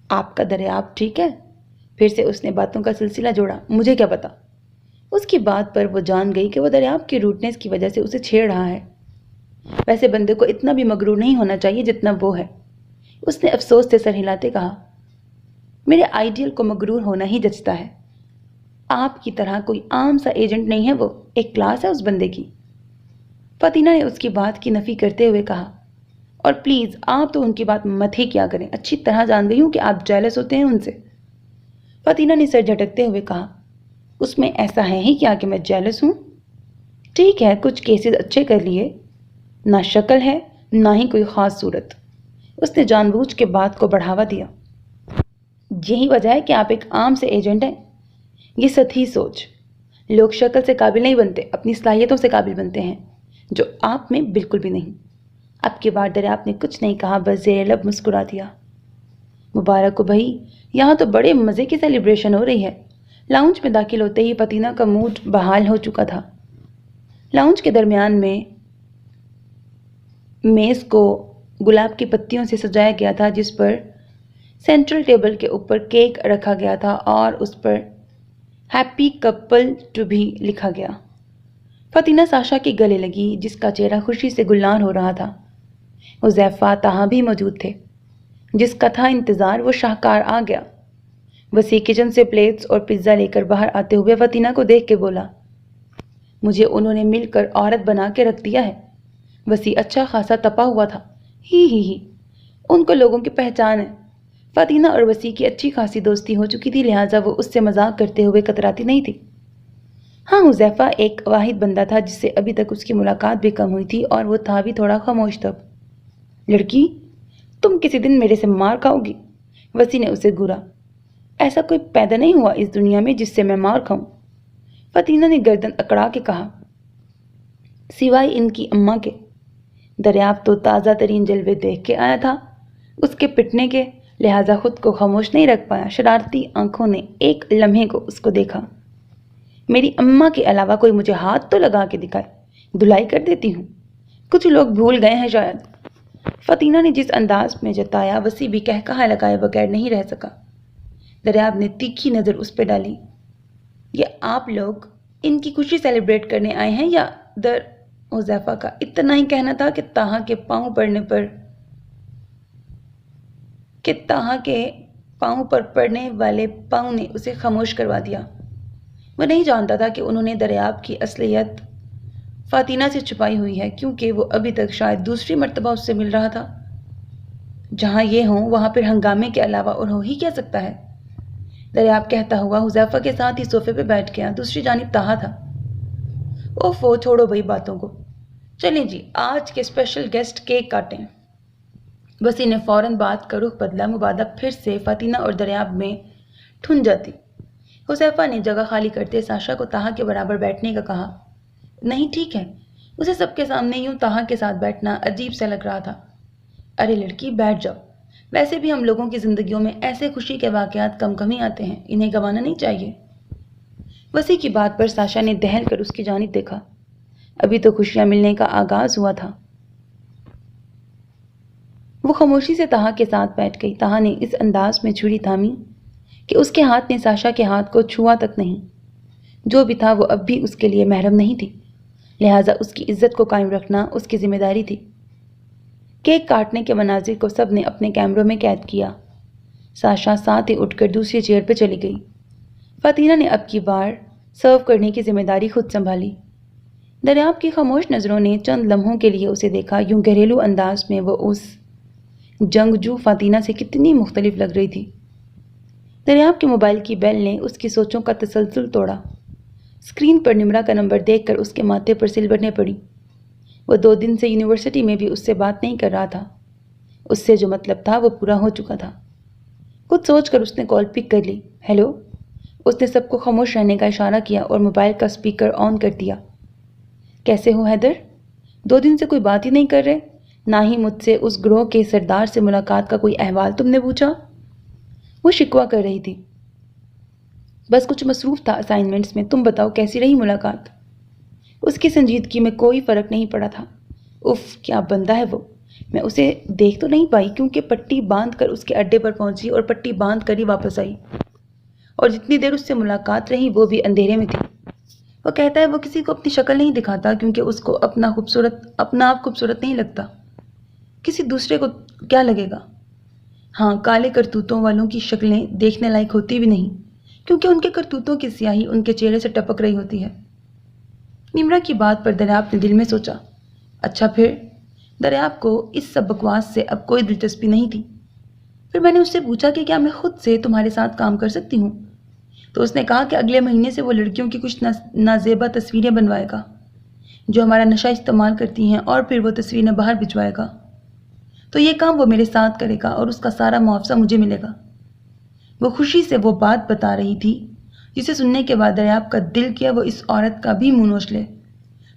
آپ کا دریاب ٹھیک ہے؟ پھر سے اس نے باتوں کا سلسلہ جوڑا۔ مجھے کیا پتا؟ اس کی بات پر وہ جان گئی کہ وہ دریاب کی روٹنیس کی وجہ سے اسے چھیڑ رہا ہے۔ ویسے بندے کو اتنا بھی مغرور نہیں ہونا چاہیے جتنا وہ ہے، اس نے افسوس سے سر ہلاتے کہا۔ میرے آئیڈیل کو مغرور ہونا ہی جچتا ہے۔ آپ کی طرح کوئی عام سا ایجنٹ نہیں ہے، وہ ایک کلاس ہے اس بندے کی۔ فاطینہ نے اس کی بات کی نفی کرتے ہوئے کہا۔ اور پلیز آپ تو ان کی بات مت ہی کیا کریں، اچھی طرح جان گئی ہوں کہ آپ جیلس ہوتے ہیں ان سے۔ فاطینہ نے سر جھٹکتے ہوئے کہا۔ اس میں ایسا ہے ہی کیا کہ میں جیلس ہوں؟ ٹھیک ہے، کچھ کیسز اچھے کر لیے، نہ شکل ہے نہ ہی کوئی خاص صورت۔ اس نے جان بوجھ کے بات کو بڑھاوا دیا۔ یہی وجہ ہے کہ آپ ایک عام سے ایجنٹ ہیں۔ یہ سطحی سوچ، لوگ شکل سے قابل نہیں بنتے، اپنی صلاحیتوں سے قابل بنتے ہیں، جو آپ میں بالکل بھی نہیں۔ اب کی بار دریاب نے کچھ نہیں کہا، بس زیر لب مسکرا دیا۔ مبارک ہو بھائی، یہاں تو بڑے مزے کی سیلیبریشن ہو رہی ہے۔ لاؤنج میں داخل ہوتے ہی فاطینہ کا موڈ بحال ہو چکا تھا۔ لاؤنج کے درمیان میں میز کو گلاب کی پتیوں سے سجایا گیا تھا، جس پر سینٹرل ٹیبل کے اوپر کیک رکھا گیا تھا اور اس پر ہیپی کپل ٹو بھی لکھا گیا۔ فاطینہ ساشا کے گلے لگی، جس کا چہرہ خوشی سے گلنار ہو رہا تھا۔ حذیفہ طہا بھی موجود تھے۔ جس کا تھا انتظار وہ شاہکار آ گیا۔ وسیع کچن سے پلیٹس اور پیزا لے کر باہر آتے ہوئے فاطینہ کو دیکھ کے بولا، مجھے انہوں نے مل کر عورت بنا کے رکھ دیا ہے۔ وسیع اچھا خاصا تپا ہوا تھا۔ ہی ان کو لوگوں کی پہچان ہے۔ فاطینہ اور وسیع کی اچھی خاصی دوستی ہو چکی تھی، لہٰذا وہ اس سے مذاق کرتے ہوئے کتراتی نہیں تھی۔ ہاں، حذیفہ ایک واحد بندہ تھا جس سے ابھی تک اس کی ملاقات بھی کم ہوئی تھی، اور وہ تھا بھی تھوڑا خاموش تب۔ لڑکی، تم کسی دن میرے سے مار کھاؤ گی، وسیع نے اسے گھورا۔ ایسا کوئی پیدا نہیں ہوا اس دنیا میں جس سے میں مار کھاؤں، فاطینہ نے گردن اکڑا کے کہا۔ سوائے ان کی اماں کے۔ دریافت تو تازہ ترین جلوے دیکھ کے آیا تھا، اس کے پٹنے کے، لہٰذا خود کو خاموش نہیں رکھ پایا۔ شرارتی آنکھوں نے ایک لمحے کو اس کو دیکھا۔ میری اماں کے علاوہ کوئی مجھے ہاتھ تو لگا کے دکھائے، دھلائی کر دیتی ہوں۔ کچھ لوگ بھول گئے ہیں شاید۔ فاطینہ نے جس انداز میں جتایا، وسیع بھی کہا لگائے بغیر نہیں رہ سکا۔ دریاب نے تیکھی نظر اس پہ ڈالی۔ یہ آپ لوگ ان کی خوشی سیلیبریٹ کرنے آئے ہیں یا در؟ حذیفہ کا اتنا ہی کہنا تھا کہ طاہا کے پاؤں پر پڑنے والے پاؤں نے اسے خاموش کروا دیا۔ وہ نہیں جانتا تھا کہ انہوں نے دریاب کی اصلیت فاطینہ سے چھپائی ہوئی ہے، کیونکہ وہ ابھی تک شاید دوسری مرتبہ اس سے مل رہا تھا۔ جہاں یہ ہوں وہاں پھر ہنگامے کے علاوہ اور ہو ہی کیا سکتا ہے؟ دریاب کہتا ہوا حذیفہ کے ساتھ ہی صوفے پہ بیٹھ گیا۔ دوسری جانب طاہا تھا۔ اوفو، چھوڑو بھئی باتوں کو، چلیں جی آج کے اسپیشل گیسٹ کیک کاٹیں۔ وسیع نے فوراً بات کا رخ بدلا، مبادہ پھر سے فاطینہ اور دریاب میں ٹھن جاتی۔ حذیفہ نے جگہ خالی کرتے ساشا کو طاہا کے برابر بیٹھنے کا کہا۔ نہیں ٹھیک ہے، اسے سب کے سامنے یوں طاہا کے ساتھ بیٹھنا عجیب سا لگ رہا تھا۔ ارے لڑکی بیٹھ جاؤ، ویسے بھی ہم لوگوں کی زندگیوں میں ایسے خوشی کے واقعات کم ہی آتے ہیں، انہیں گنوانا نہیں چاہیے۔ وسیع کی بات پر ساشا نے دہل کر اس کی جانب دیکھا۔ ابھی تو خوشیاں ملنے کا آغاز ہوا تھا۔ وہ خاموشی سے طاہا کے ساتھ بیٹھ گئی۔ طاہا نے اس انداز میں چھری تھامی کہ اس کے ہاتھ نے ساشا کے ہاتھ کو چھوا تک نہیں۔ جو بھی تھا وہ اب بھی اس کے لیے محرم نہیں تھی، لہٰذا اس کی عزت کو قائم رکھنا اس کی ذمہ داری تھی۔ کیک کاٹنے کے مناظر کو سب نے اپنے کیمروں میں قید کیا۔ ساشا ساتھ ہی اٹھ کر دوسری چیئر پہ چلی گئی۔ فاطینہ نے اب کی بار سرو کرنے کی ذمہ داری خود سنبھالی۔ دریاب کی خاموش نظروں نے چند لمحوں کے لیے اسے دیکھا، یوں گھریلو انداز میں وہ اس جنگجو فاطینہ سے کتنی مختلف لگ رہی تھی۔ دریاب کے موبائل کی بیل نے اس کی سوچوں کا تسلسل توڑا۔ اسکرین پر نمرا کا نمبر دیکھ کر اس کے ماتھے پر سل بٹنے پڑی۔ وہ 2 دن سے یونیورسٹی میں بھی اس سے بات نہیں کر رہا تھا۔ اس سے جو مطلب تھا وہ پورا ہو چکا تھا۔ کچھ سوچ کر اس نے کال پک کر لی۔ ہیلو؟ اس نے سب کو خاموش رہنے کا اشارہ کیا اور موبائل کا اسپیکر آن کر دیا۔ کیسے ہو حیدر؟ 2 دن سے کوئی بات ہی نہیں کر رہے، نہ ہی مجھ سے اس گروہ کے سردار سے ملاقات کا کوئی احوال تم نے پوچھا؟ وہ شکوہ کر رہی تھی۔ بس کچھ مصروف تھا اسائنمنٹس میں، تم بتاؤ کیسی رہی ملاقات؟ اس کی سنجیدگی میں کوئی فرق نہیں پڑا تھا۔ اف کیا بندہ ہے وہ! میں اسے دیکھ تو نہیں پائی کیونکہ پٹی باندھ کر اس کے اڈے پر پہنچی اور پٹی باندھ کر ہی واپس آئی، اور جتنی دیر اس سے ملاقات رہی وہ بھی اندھیرے میں تھی۔ وہ کہتا ہے وہ کسی کو اپنی شکل نہیں دکھاتا کیونکہ اس کو اپنا آپ خوبصورت نہیں لگتا، کسی دوسرے کو کیا لگے گا؟ ہاں، کالے کرتوتوں والوں کی شکلیں دیکھنے لائق ہوتی بھی نہیں کیونکہ ان کے کرتوتوں کی سیاہی ان کے چہرے سے ٹپک رہی ہوتی ہے۔ نمرا کی بات پر دریاب نے دل میں سوچا، اچھا پھر؟ دریاب کو اس سب بکواس سے اب کوئی دلچسپی نہیں تھی۔ پھر میں نے اس سے پوچھا کہ کیا میں خود سے تمہارے ساتھ کام کر سکتی ہوں؟ تو اس نے کہا کہ اگلے مہینے سے وہ لڑکیوں کی کچھ نازیبا تصویریں بنوائے گا جو ہمارا نشہ استعمال کرتی ہیں، اور پھر وہ تصویریں باہر بھجوائے گا۔ تو یہ کام وہ میرے ساتھ کرے گا اور اس کا سارا معاوضہ مجھے ملے گا۔ وہ خوشی سے وہ بات بتا رہی تھی جسے سننے کے بعد دریاب کا دل کیا وہ اس عورت کا بھی منہ نوچ لے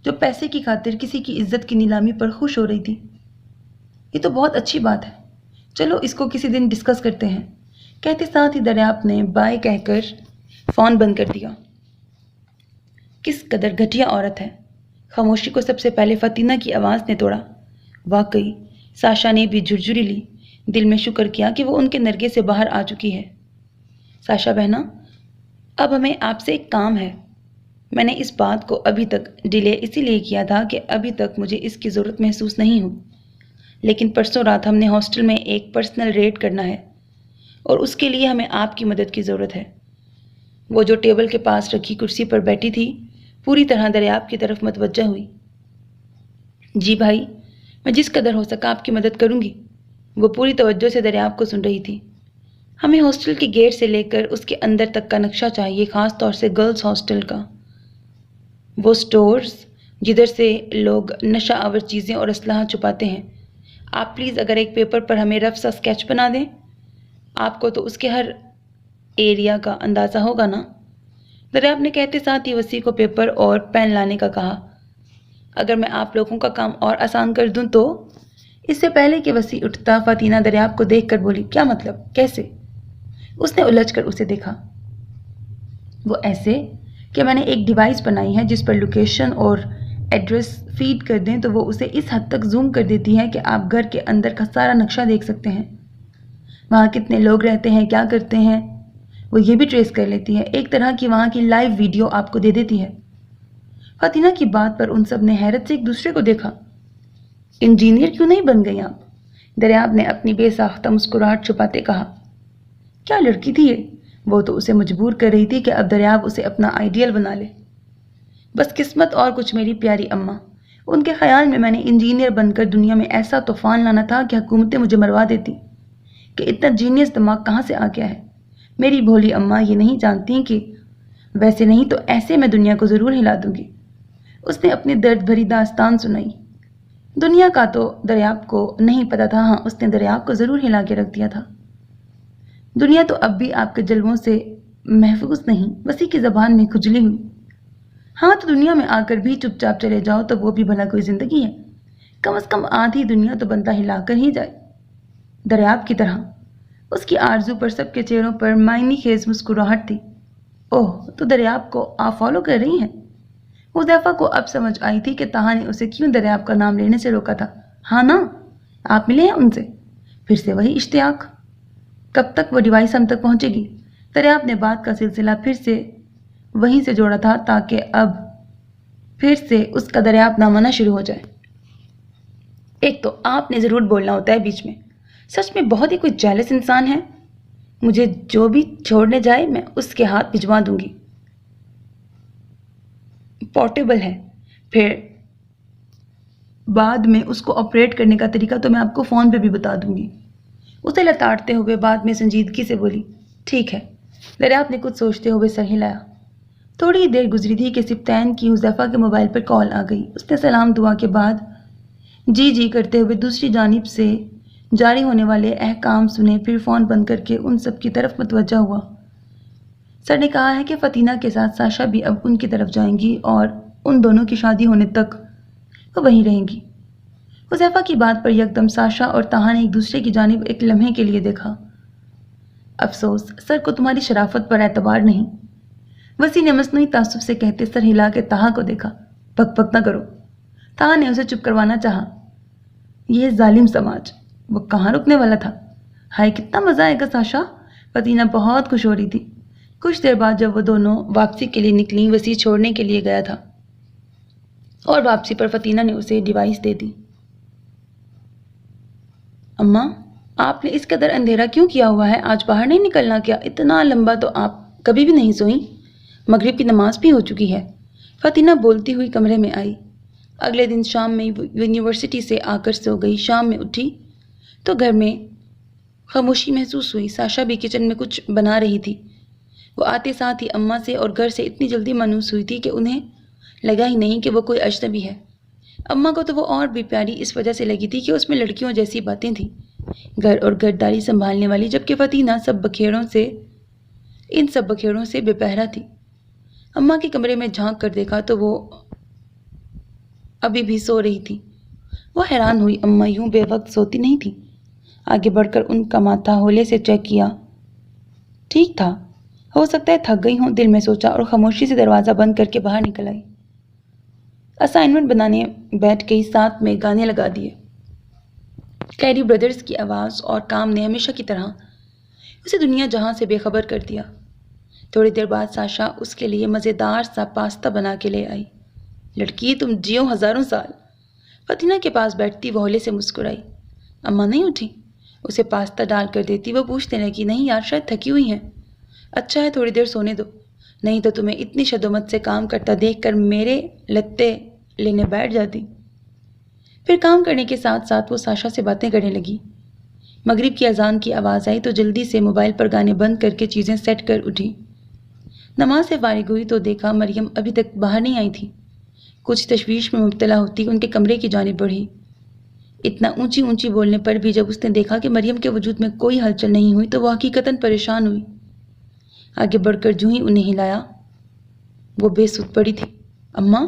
جو پیسے کی خاطر کسی کی عزت کی نیلامی پر خوش ہو رہی تھی۔ یہ تو بہت اچھی بات ہے، چلو اس کو کسی دن ڈسکس کرتے ہیں، کہتے ساتھ ہی دریاب نے بائے کہہ کر فون بند کر دیا۔ کس قدر گھٹیا عورت ہے! خاموشی کو سب سے پہلے فاطینہ کی آواز نے توڑا۔ واقعی ساشا نے بھی جھرجھری لی، دل میں شکر کیا کہ وہ ان کے نرگے سے باہر آ چکی ہے۔ ساشا بہنا، اب ہمیں آپ سے ایک کام ہے۔ میں نے اس بات کو ابھی تک ڈیلے اسی لیے کیا تھا کہ ابھی تک مجھے اس کی ضرورت محسوس نہیں ہوئی، لیکن پرسوں رات ہم نے ہاسٹل میں ایک پرسنل ریڈ کرنا ہے اور اس کے لیے ہمیں آپ کی مدد کی ضرورت ہے۔ وہ جو ٹیبل کے پاس رکھی کرسی پر بیٹھی تھی پوری طرح دریاب کی طرف متوجہ ہوئی۔ جی بھائی، میں جس قدر ہو سکا آپ کی مدد کروں گی۔ وہ پوری توجہ سے دریاب کو سن رہی تھی۔ ہمیں ہاسٹل کے گیٹ سے لے کر اس کے اندر تک کا نقشہ چاہیے، خاص طور سے گرلز ہاسٹل کا، وہ سٹورز جدھر سے لوگ نشہ آور چیزیں اور اسلحہ چھپاتے ہیں۔ آپ پلیز اگر ایک پیپر پر ہمیں رف سا اسکیچ بنا دیں، آپ کو تو اس کے ہر ایریا کا اندازہ ہوگا نا؟ دریاب نے کہتے ساتھ ہی وسیع کو پیپر اور پین لانے کا کہا۔ اگر میں آپ لوگوں کا کام اور آسان کر دوں تو؟ اس سے پہلے کہ وسیع اٹھتا، فاتینہ دریاب کو دیکھ کر بولی، کیا مطلب؟ کیسے؟ اس نے الجھ کر اسے دیکھا۔ وہ ایسے کہ میں نے ایک ڈیوائس بنائی ہے جس پر لوکیشن اور ایڈریس فیڈ کر دیں تو وہ اسے اس حد تک زوم کر دیتی ہے کہ آپ گھر کے اندر کا سارا نقشہ دیکھ سکتے ہیں۔ وہاں کتنے لوگ رہتے ہیں، کیا کرتے ہیں، وہ یہ بھی ٹریس کر لیتی ہے۔ ایک طرح کی وہاں کی لائیو ویڈیو آپ کو دے دیتی ہے۔ فاتینہ کی بات پر ان سب نے حیرت سے ایک دوسرے کو دیکھا۔ انجینئر کیوں نہیں بن گئی آپ؟ دریاب نے اپنی بے ساختہ مسکراہٹ چھپاتے کہا۔ کیا لڑکی تھی یہ؟ وہ تو اسے مجبور کر رہی تھی کہ اب دریاب اسے اپنا آئیڈیل بنا لے۔ بس قسمت اور کچھ میری پیاری اماں۔ ان کے خیال میں میں نے انجینئر بن کر دنیا میں ایسا طوفان لانا تھا کہ حکومتیں مجھے مروا دیتی کہ اتنا جینیس دماغ کہاں سے آ گیا ہے۔ میری بھولی اماں یہ نہیں جانتی کہ ویسے نہیں تو ایسے میں دنیا کو ضرور ہلا دوں گی۔ اس نے اپنی درد بھری داستان سنائی۔ دنیا کا تو دریاب کو نہیں پتا تھا، ہاں اس نے دریاب کو ضرور ہلا کے رکھ دیا تھا۔ دنیا تو اب بھی آپ کے جلووں سے محفوظ نہیں، وسیع کی زبان میں کھجلی ہوئی۔ ہاں تو دنیا میں آ کر بھی چپ چاپ چلے جاؤ تو وہ بھی بھلا کوئی زندگی ہے؟ کم از کم آدھی دنیا تو بندہ ہلا کر ہی جائے، دریاب کی طرح۔ اس کی آرزو پر سب کے چہروں پر معنی خیز مسکراہٹ تھی۔ اوہ، تو دریاب کو آپ فالو کر رہی ہیں؟ حذیفہ کو اب سمجھ آئی تھی کہ طہا نے اسے کیوں دریاب کا نام لینے سے روکا تھا۔ ہاں نا، آپ ملے ہیں ان سے؟ پھر سے وہی اشتیاق؟ کب تک وہ ڈیوائس ہم تک پہنچے گی؟ دریاب نے بات کا سلسلہ پھر سے وہیں سے جوڑا تھا تاکہ اب پھر سے اس کا دریاب نامانا شروع ہو جائے۔ ایک تو آپ نے ضرور بولنا ہوتا ہے بیچ میں، سچ میں بہت ہی کوئی جیلس انسان ہے۔ مجھے جو بھی چھوڑنے جائے میں اس کے ہاتھ بھجوا دوں گی۔ پورٹیبل ہے، پھر بعد میں اس کو آپریٹ کرنے کا طریقہ تو میں آپ کو فون پہ بھی بتا دوں گی۔ اسے لتاڑتے ہوئے بعد میں سنجیدگی سے بولی، ٹھیک ہے۔ دریاب نے کچھ سوچتے ہوئے سر ہلایا۔ تھوڑی دیر گزری تھی کہ سبطین کی حذیفہ کے موبائل پر کال آ گئی۔ اس نے سلام دعا کے بعد جی کرتے ہوئے دوسری جانب سے جاری ہونے والے احکام سنے، پھر فون بند کر کے ان سب کی طرف متوجہ ہوا۔ سر نے کہا ہے کہ فاتینہ کے ساتھ ساشا بھی اب ان کی طرف جائیں گی اور ان دونوں کی شادی ہونے تک وہ وہیں رہیں گی۔ حذیفہ کی بات پر یکدم ساشا اور طہا نے ایک دوسرے کی جانب ایک لمحے کے لیے دیکھا۔ افسوس، سر کو تمہاری شرافت پر اعتبار نہیں، وسیع نے مصنوعی تعصب سے کہتے سر ہلا کے طہا کو دیکھا۔ پک پک نہ کرو، طہا نے اسے چپ کروانا چاہا۔ یہ ظالم سماج، وہ کہاں رکنے والا تھا؟ ہائے کتنا مزہ آئے گا ساشا، فاتینہ بہت خوش ہو رہی تھی۔ کچھ دیر بعد جب وہ دونوں واپسی کے لیے نکلیں، وسیع چھوڑنے کے لیے گیا تھا اور واپسی پر فاتینہ نے اسے ڈیوائس دے دی۔ اماں، آپ نے اس قدر اندھیرا کیوں کیا ہوا ہے؟ آج باہر نہیں نکلنا کیا؟ اتنا لمبا تو آپ کبھی بھی نہیں سوئیں، مغرب کی نماز بھی ہو چکی ہے۔ فاتینہ بولتی ہوئی کمرے میں آئی۔ اگلے دن شام میں یونیورسٹی سے آ کر سو گئی۔ شام میں اٹھی تو گھر میں خاموشی محسوس ہوئی۔ ساشا بھی کچن میں کچھ بنا رہی تھی۔ وہ آتے ساتھ ہی اماں سے اور گھر سے اتنی جلدی مانوس ہوئی تھی کہ انہیں لگا ہی نہیں کہ وہ کوئی اجنبی ہے۔ اماں کو تو وہ اور بھی پیاری اس وجہ سے لگی تھی کہ اس میں لڑکیوں جیسی باتیں تھیں، گھر اور گھرداری سنبھالنے والی، جبکہ فاتینہ ان سب بکھیڑوں سے بے پہرا تھی۔ اماں کے کمرے میں جھانک کر دیکھا تو وہ ابھی بھی سو رہی تھی۔ وہ حیران ہوئی، اماں یوں بے وقت سوتی نہیں تھی۔ آگے بڑھ کر ان کا ماتھا ہولے سے چیک کیا، ٹھیک تھا۔ ہو سکتا ہے تھک گئی ہوں، دل میں سوچا اور خاموشی سے دروازہ بند کر کے باہر نکل آئی۔ اسائنمنٹ بنانے بیٹھ گئی، ساتھ میں گانے لگا دیے۔ کیری بردرز کی آواز اور کام نے ہمیشہ کی طرح اسے دنیا جہاں سے بے خبر کر دیا۔ تھوڑی دیر بعد ساشا اس کے لیے مزیدار سا پاستا بنا کے لے آئی۔ لڑکی تم جیو ہزاروں سال۔ فاتینہ کے پاس بیٹھتی وہ ہولے سے مسکرائی۔ اماں نہیں اٹھی؟ اسے پاستا ڈال کر دیتی وہ پوچھنے لگی، نہیں یار شاید تھکی ہوئی ہیں۔ اچھا ہے تھوڑی دیر سونے دو، نہیں تو تمہیں اتنی شدومت سے کام کرتا دیکھ کر میرے لتے لینے بیٹھ جاتی۔ پھر کام کرنے کے ساتھ ساتھ وہ ساشا سے باتیں کرنے لگی۔ مغرب کی اذان کی آواز آئی تو جلدی سے موبائل پر گانے بند کر کے چیزیں سیٹ کر اٹھی۔ نماز سے فارغ ہوئی تو دیکھا مریم ابھی تک باہر نہیں آئی تھی۔ کچھ تشویش میں مبتلا ہوتی ان کے کمرے کی جانب بڑھی۔ اتنا اونچی اونچی بولنے پر بھی جب اس نے دیکھا کہ مریم کے وجود میں کوئی ہلچل نہیں ہوئی تو وہ حقیقتاً پریشان ہوئی۔ آگے بڑھ کر جو ہی انہیں ہلایا وہ بے سود پڑی تھی۔ اماں،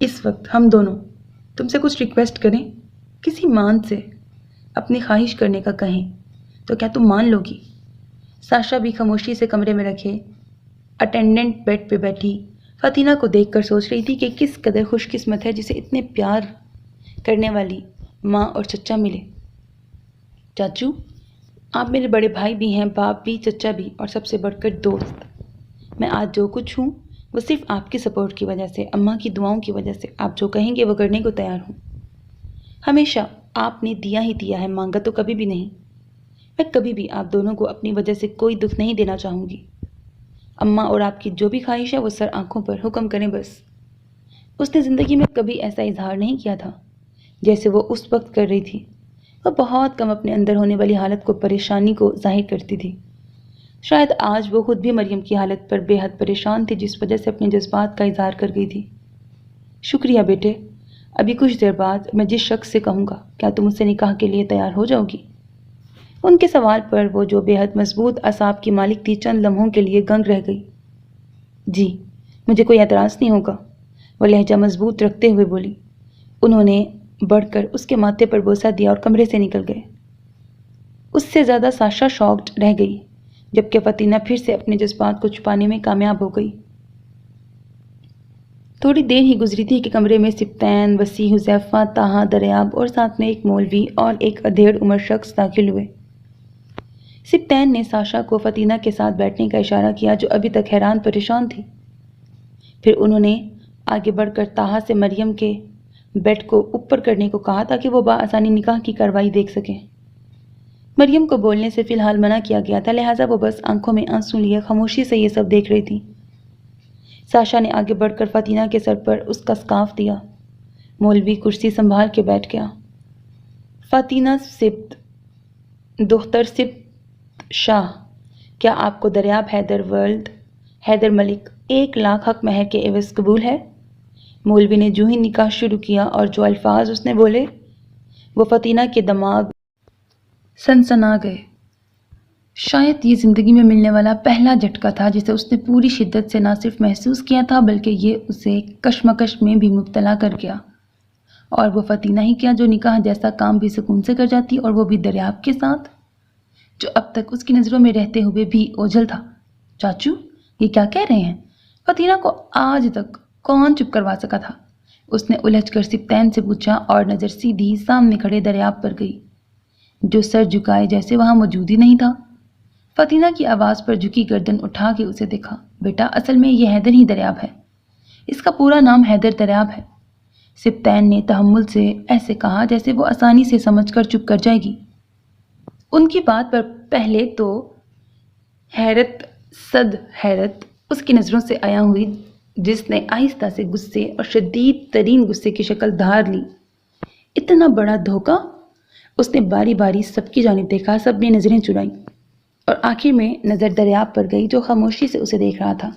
اس وقت ہم دونوں تم سے کچھ ریکویسٹ کریں، کسی مان سے اپنی خواہش کرنے کا کہیں تو کیا تم مان لو گی؟ ساشا بھی خاموشی سے کمرے میں رکھے اٹینڈنٹ بیڈ پہ بیٹھی فاتینہ کو دیکھ کر سوچ رہی تھی کہ کس قدر خوش قسمت ہے جسے اتنے پیار کرنے والی ماں اور چچا ملے۔ چاچو، آپ میرے بڑے بھائی بھی ہیں، باپ بھی، چچا بھی، اور سب سے بڑھ کر دوست۔ میں آج جو کچھ ہوں وہ صرف آپ کی سپورٹ کی وجہ سے، اماں کی دعاؤں کی وجہ سے۔ آپ جو کہیں گے وہ کرنے کو تیار ہوں۔ ہمیشہ آپ نے دیا ہی دیا ہے، مانگا تو کبھی بھی نہیں۔ میں کبھی بھی آپ دونوں کو اپنی وجہ سے کوئی دکھ نہیں دینا چاہوں گی۔ اماں اور آپ کی جو بھی خواہش ہے وہ سر آنکھوں پر، حکم کریں بس۔ اس نے زندگی میں کبھی ایسا اظہار نہیں کیا تھا جیسے وہ اس وقت کر رہی تھی۔ وہ بہت کم اپنے اندر ہونے والی حالت کو، پریشانی کو ظاہر کرتی تھی۔ شاید آج وہ خود بھی مریم کی حالت پر بے حد پریشان تھی جس وجہ سے اپنے جذبات کا اظہار کر گئی تھی۔ شکریہ بیٹے، ابھی کچھ دیر بعد میں جس شخص سے کہوں گا کیا تم اس سے نکاح کے لیے تیار ہو جاؤ گی؟ ان کے سوال پر وہ جو بے حد مضبوط اعصاب کی مالک تھی چند لمحوں کے لیے گنگ رہ گئی۔ جی، مجھے کوئی اعتراض نہیں ہوگا، وہ لہجہ مضبوط رکھتے ہوئے بولی۔ انہوں نے بڑھ کر اس کے ماتھے پر بوسہ دیا اور کمرے سے نکل گئے۔ اس سے زیادہ ساشا شاکڈ رہ گئی، جبکہ فاتینہ پھر سے اپنے جذبات کو چھپانے میں کامیاب ہو گئی۔ تھوڑی دیر ہی گزری تھی کہ کمرے میں سبطین، وسیع، حذیفہ، طاہا، دریاب اور ساتھ میں ایک مولوی اور ایک ادھیڑ عمر شخص داخل ہوئے۔ سبطین نے ساشا کو فاتینہ کے ساتھ بیٹھنے کا اشارہ کیا جو ابھی تک حیران پریشان تھی۔ پھر انہوں نے آگے بڑھ کر طاہا سے مریم کے بیڈ کو اوپر کرنے کو کہا تاکہ وہ بآسانی نکاح کی کارروائی دیکھ سکیں۔ مریم کو بولنے سے فی الحال منع کیا گیا تھا، لہٰذا وہ بس آنکھوں میں آنسو لیے خاموشی سے یہ سب دیکھ رہی تھی۔ ساشا نے آگے بڑھ کر فاتینہ کے سر پر اس کا سکارف دیا۔ مولوی کرسی سنبھال کے بیٹھ گیا۔ فاتینہ سبت، دختر سبت شاہ، کیا آپ کو دریاب حیدر ولد حیدر ملک 1,00,000 حق مہر کے عوض قبول ہے؟ مولوی نے جو ہی نکاح شروع کیا اور جو الفاظ اس نے بولے وہ فاتینہ کے دماغ سنسنا گئے۔ شاید یہ زندگی میں ملنے والا پہلا جھٹکا تھا جسے اس نے پوری شدت سے نہ صرف محسوس کیا تھا بلکہ یہ اسے کشمکش میں بھی مبتلا کر گیا۔ اور وہ فاتینہ ہی کیا جو نکاح جیسا کام بھی سکون سے کر جاتی، اور وہ بھی دریاب کے ساتھ جو اب تک اس کی نظروں میں رہتے ہوئے بھی اوجھل تھا۔ چاچو، یہ کیا کہہ رہے ہیں؟ فاتینہ کو آج تک کون چپ کروا سکا تھا؟ اس نے الجھ کر سبطین سے پوچھا اور نظر سیدھی سامنے کھڑے دریاب پر گئی جو سر جھکائے جیسے وہاں موجود ہی نہیں تھا۔ فاتینہ کی آواز پر جھکی گردن اٹھا کے اسے دیکھا۔ بیٹا، اصل میں یہ حیدر ہی دریاب ہے، اس کا پورا نام حیدر دریاب ہے۔ سبطین نے تحمل سے ایسے کہا جیسے وہ آسانی سے سمجھ کر چپ کر جائے گی۔ ان کی بات پر پہلے تو حیرت صد حیرت اس کی نظروں سے عیاں ہوئی جس نے آہستہ سے غصے اور شدید ترین غصے کی شکل دھار لی۔ اتنا بڑا دھوکہ! اس نے باری باری سب کی جانب دیکھا، سب نے نظریں چرائیں اور آخر میں نظر دریاب پر گئی جو خاموشی سے اسے دیکھ رہا تھا۔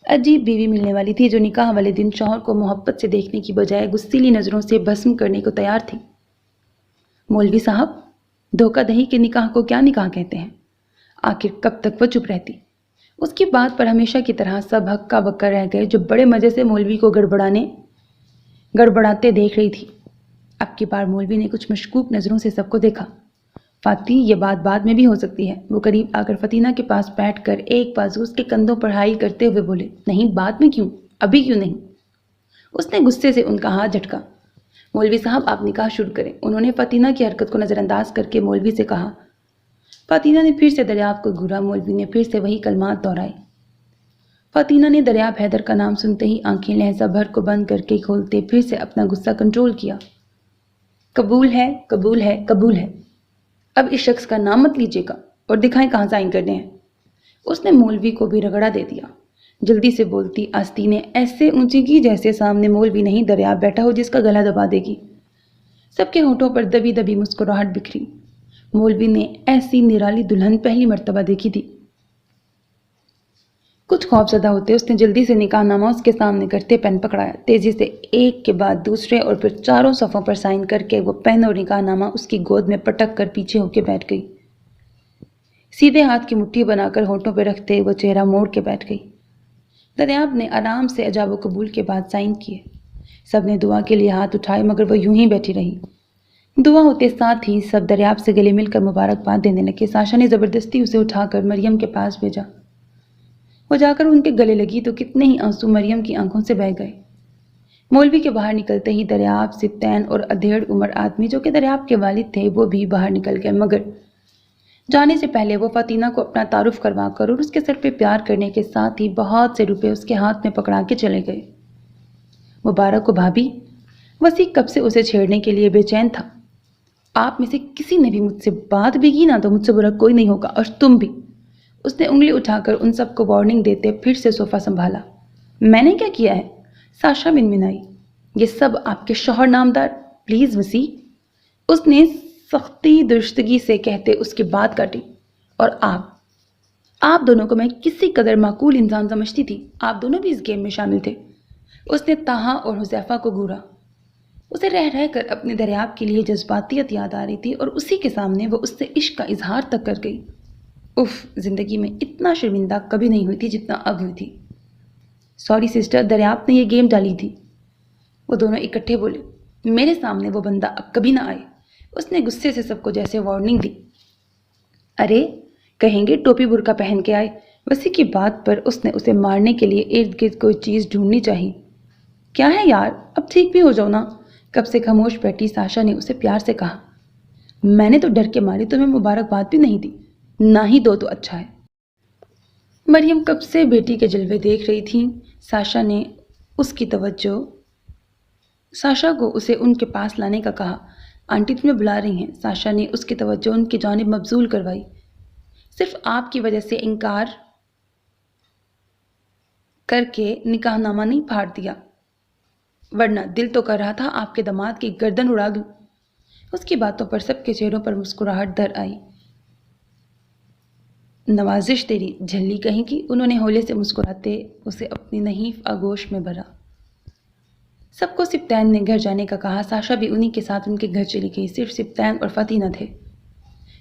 عجیب بیوی ملنے والی تھی جو نکاح والے دن شوہر کو محبت سے دیکھنے کی بجائے غصیلی نظروں سے بھسم کرنے کو تیار تھی۔ مولوی صاحب، دھوکہ دہی کے نکاح کو کیا نکاح کہتے ہیں؟ آخر کب تک وہ چپ رہتی؟ اس کی بات پر ہمیشہ کی طرح سب ہکا بکا رہ گئے جو بڑے مزے سے مولوی کو گڑبڑاتے دیکھ رہی تھی۔ اب کی بار مولوی نے کچھ مشکوک نظروں سے سب کو دیکھا۔ فاتی، یہ بات بعد میں بھی ہو سکتی ہے۔ وہ قریب آ کر فاتینہ کے پاس بیٹھ کر ایک بازو اس کے کندھوں پر حائل کرتے ہوئے بولے۔ نہیں، بعد میں کیوں؟ ابھی کیوں نہیں؟ اس نے غصے سے ان کا ہاتھ جھٹکا۔ مولوی صاحب، آپ نکاح شروع کریں، انہوں نے فاتینہ کی حرکت کو نظر انداز کر کے مولوی سے کہا۔ فاتینہ نے پھر سے دریاب کو گھورا، مولوی نے پھر سے وہی کلمات دہرائے۔ فاتینہ نے دریاب حیدر کا نام سنتے ہی آنکھیں لہجہ بھر کو بند کر کے کھولتے پھر سے اپنا غصہ کنٹرول کیا۔ قبول ہے، قبول ہے، قبول ہے۔ اب اس شخص کا نام مت لیجیے گا اور دکھائیں کہاں سائن کرنے ہیں۔ اس نے مولوی کو بھی رگڑا دے دیا۔ جلدی سے بولتی آستین نے ایسے اونچی کی جیسے سامنے مولوی نہیں دریاب بیٹھا ہو جس کا گلا دبا دے گی۔ سب کے ہونٹوں پر دبی دبی مسکراہٹ بکھری۔ مولوی نے ایسی نرالی دلہن پہلی مرتبہ دیکھی تھی۔ کچھ خوف زدہ ہوتے اس نے جلدی سے نکاح نامہ اس کے سامنے کرتے پین پکڑایا، تیزی سے ایک کے بعد دوسرے اور پھر چاروں صفوں پر سائن کر کے وہ پین اور نکاح نامہ اس کی گود میں پٹک کر پیچھے ہو کے بیٹھ گئی۔ سیدھے ہاتھ کی مٹھی بنا کر ہونٹوں پہ رکھتے وہ چہرہ موڑ کے بیٹھ گئی۔ دریاب نے آرام سے اجاب و قبول کے بعد سائن کیے۔ سب نے دعا کے لیے ہاتھ اٹھائے مگر وہ یوں ہی بیٹھی رہی۔ دعا ہوتے ساتھ ہی سب دریاب سے گلے مل کر مبارکباد دینے لگے۔ ساشا نے زبردستی اسے اٹھا کر مریم کے پاس بھیجا۔ وہ جا کر ان کے گلے لگی تو کتنے ہی آنسو مریم کی آنکھوں سے بہہ گئے۔ مولوی کے باہر نکلتے ہی دریاب، سبطین اور ادھیڑ عمر آدمی جو کہ دریاب کے والد تھے وہ بھی باہر نکل گئے، مگر جانے سے پہلے وہ فاطمہ کو اپنا تعارف کروا کر اور اس کے سر پہ پیار کرنے کے ساتھ ہی بہت سے روپے اس کے ہاتھ میں پکڑا کے چلے گئے۔ مبارک ہو بھابھی۔ وسیع کب سے اسے چھیڑنے کے لیے بے چین تھا۔ آپ میں سے کسی نے بھی مجھ سے بات بھی کی نا تو مجھ سے برا کوئی نہیں ہوگا، اور تم بھی۔ اس نے انگلی اٹھا کر ان سب کو وارننگ دیتے پھر سے صوفہ سنبھالا۔ میں نے کیا کیا ہے؟ ساشا منمنائی۔ یہ سب آپ کے شوہر نامدار، پلیز وسیع۔ اس نے سختی درستگی سے کہتے اس کی بات کاٹی۔ اور آپ دونوں کو میں کسی قدر معقول انسان سمجھتی تھی، آپ دونوں بھی اس گیم میں شامل تھے۔ اس نے طاہا اور حذیفہ کو گھورا۔ اسے رہ رہ کر اپنے دریاب کے لیے جذباتیت یاد آ رہی تھی اور اسی کے سامنے وہ اس سے عشق کا اظہار تک کر گئی۔ اف، زندگی میں اتنا شرمندہ کبھی نہیں ہوئی تھی جتنا اب ہوئی تھی۔ سوری سسٹر، دریاب نے یہ گیم ڈالی تھی۔ وہ دونوں اکٹھے بولے۔ میرے سامنے وہ بندہ اب کبھی نہ آئے۔ اس نے غصے سے سب کو جیسے وارننگ دی۔ ارے کہیں گے ٹوپی برقع پہن کے آئے۔ وسیع کی بات پر اس نے اسے مارنے کے لیے ارد گرد کوئی چیز ڈھونڈنی چاہی۔ کیا ہے یار، اب ٹھیک بھی ہو جاؤ نا۔ کب سے خاموش بیٹھی ساشا نے اسے پیار سے کہا۔ میں نے تو ڈر کے ماری تمہیں مبارکباد بھی نہیں دی، نہ ہی دو تو اچھا ہے۔ مریم کب سے بیٹی کے جلوے دیکھ رہی تھی۔ ساشا کو اسے ان کے پاس لانے کا کہا۔ آنٹی تمہیں بلا رہی ہیں۔ ساشا نے اس کی توجہ ان کی جانب مبذول کروائی۔ صرف آپ کی وجہ سے انکار کر کے نکاح نامہ نہیں پھاڑ دیا، ورنہ دل تو کر رہا تھا آپ کے داماد کی گردن اڑا دوں۔ اس کی باتوں پر سب کے چہروں پر مسکراہٹ در آئی۔ نوازش تیری جھلی کہیں کی، انہوں نے ہولے سے مسکراتے اسے اپنی نحیف آغوش میں بھرا۔ سب کو سبطین نے گھر جانے کا کہا۔ ساشا بھی انہی کے ساتھ ان کے گھر چلی گئی۔ صرف سبطین اور فاطمہ تھے۔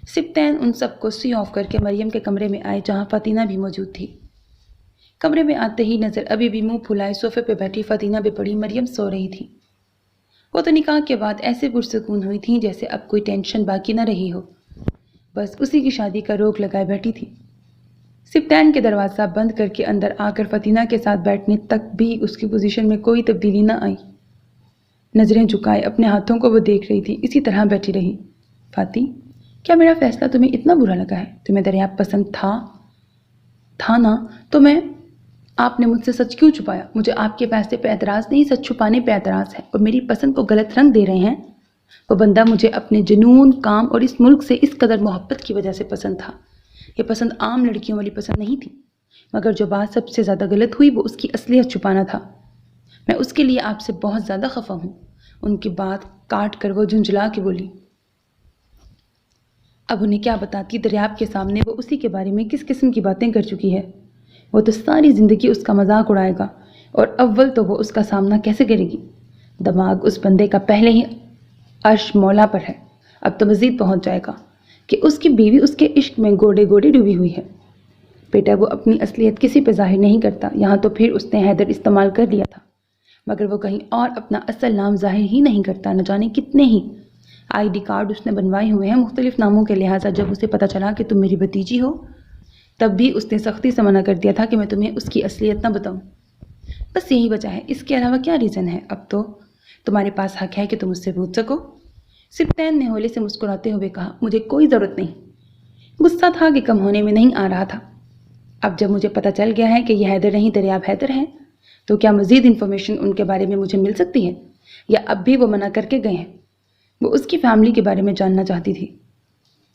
سبطین ان سب کو سی آف کر کے مریم کے کمرے میں آئے جہاں فاطمہ بھی موجود تھی۔ کمرے میں آتے ہی نظر ابھی بھی منہ پھلائے صوفے پہ بیٹھی فاطمہ پہ پڑی۔ مریم سو رہی تھی۔ وہ تو نکاح کے بعد ایسے پرسکون ہوئی تھی جیسے اب کوئی ٹینشن باقی نہ رہی ہو، بس اسی کی شادی کا روک لگائے بیٹھی تھی۔ سبطین کے دروازہ بند کر کے اندر آ کر فاطمہ کے ساتھ بیٹھنے تک بھی اس کی پوزیشن میں کوئی تبدیلی نہ آئی۔ نظریں جھکائے اپنے ہاتھوں کو وہ دیکھ رہی تھی، اسی طرح بیٹھی رہی۔ فاطی، کیا میرا فیصلہ تمہیں اتنا برا لگا ہے؟ تمہیں دریاب پسند تھا نا؟ تو آپ نے مجھ سے سچ کیوں چھپایا؟ مجھے آپ کے فیصلے پہ اعتراض نہیں، سچ چھپانے پہ اعتراض ہے، اور میری پسند کو غلط رنگ دے رہے ہیں۔ وہ بندہ مجھے اپنے جنون، کام اور اس ملک سے اس قدر محبت کی وجہ سے پسند تھا۔ یہ پسند عام لڑکیوں والی پسند نہیں تھی، مگر جو بات سب سے زیادہ غلط ہوئی وہ اس کی اصلیت چھپانا تھا۔ میں اس کے لیے آپ سے بہت زیادہ خفا ہوں۔ ان کی بات کاٹ کر وہ جھنجھلا کے بولی۔ اب انہیں کیا بتاتی دریاب کے سامنے وہ اسی کے بارے میں کس قسم کی باتیں کر چکی ہے۔ وہ تو ساری زندگی اس کا مذاق اڑائے گا، اور اول تو وہ اس کا سامنا کیسے کرے گی؟ دماغ اس بندے کا پہلے ہی عرش مولا پر ہے، اب تو مزید پہنچ جائے گا کہ اس کی بیوی اس کے عشق میں گوڑے گوڑے ڈوبی ہوئی ہے۔ بیٹا وہ اپنی اصلیت کسی پہ ظاہر نہیں کرتا، یہاں تو پھر اس نے حیدر استعمال کر لیا تھا، مگر وہ کہیں اور اپنا اصل نام ظاہر ہی نہیں کرتا۔ نہ جانے کتنے ہی آئی ڈی کارڈ اس نے بنوائے ہوئے ہیں مختلف ناموں کے، لہٰذا جب اسے پتہ چلا کہ تم میری بھتیجی ہو تب بھی اس نے سختی سے منع کر دیا تھا کہ میں تمہیں اس کی اصلیت نہ بتاؤں۔ بس یہی وجہ ہے، اس کے علاوہ کیا ریزن ہے؟ اب تو تمہارے پاس حق ہے کہ تم اس سے پوچھ سکو۔ سبطین نے ہولے سے مسکراتے ہوئے کہا۔ مجھے کوئی ضرورت نہیں۔ غصہ تھا کہ کم ہونے میں نہیں آ رہا تھا۔ اب جب مجھے پتہ چل گیا ہے کہ یہ حیدر نہیں دریاب حیدر ہیں، تو کیا مزید انفارمیشن ان کے بارے میں مجھے مل سکتی ہے، یا اب بھی وہ منع کر کے گئے ہیں؟ وہ اس کی فیملی کے بارے میں جاننا چاہتی تھی۔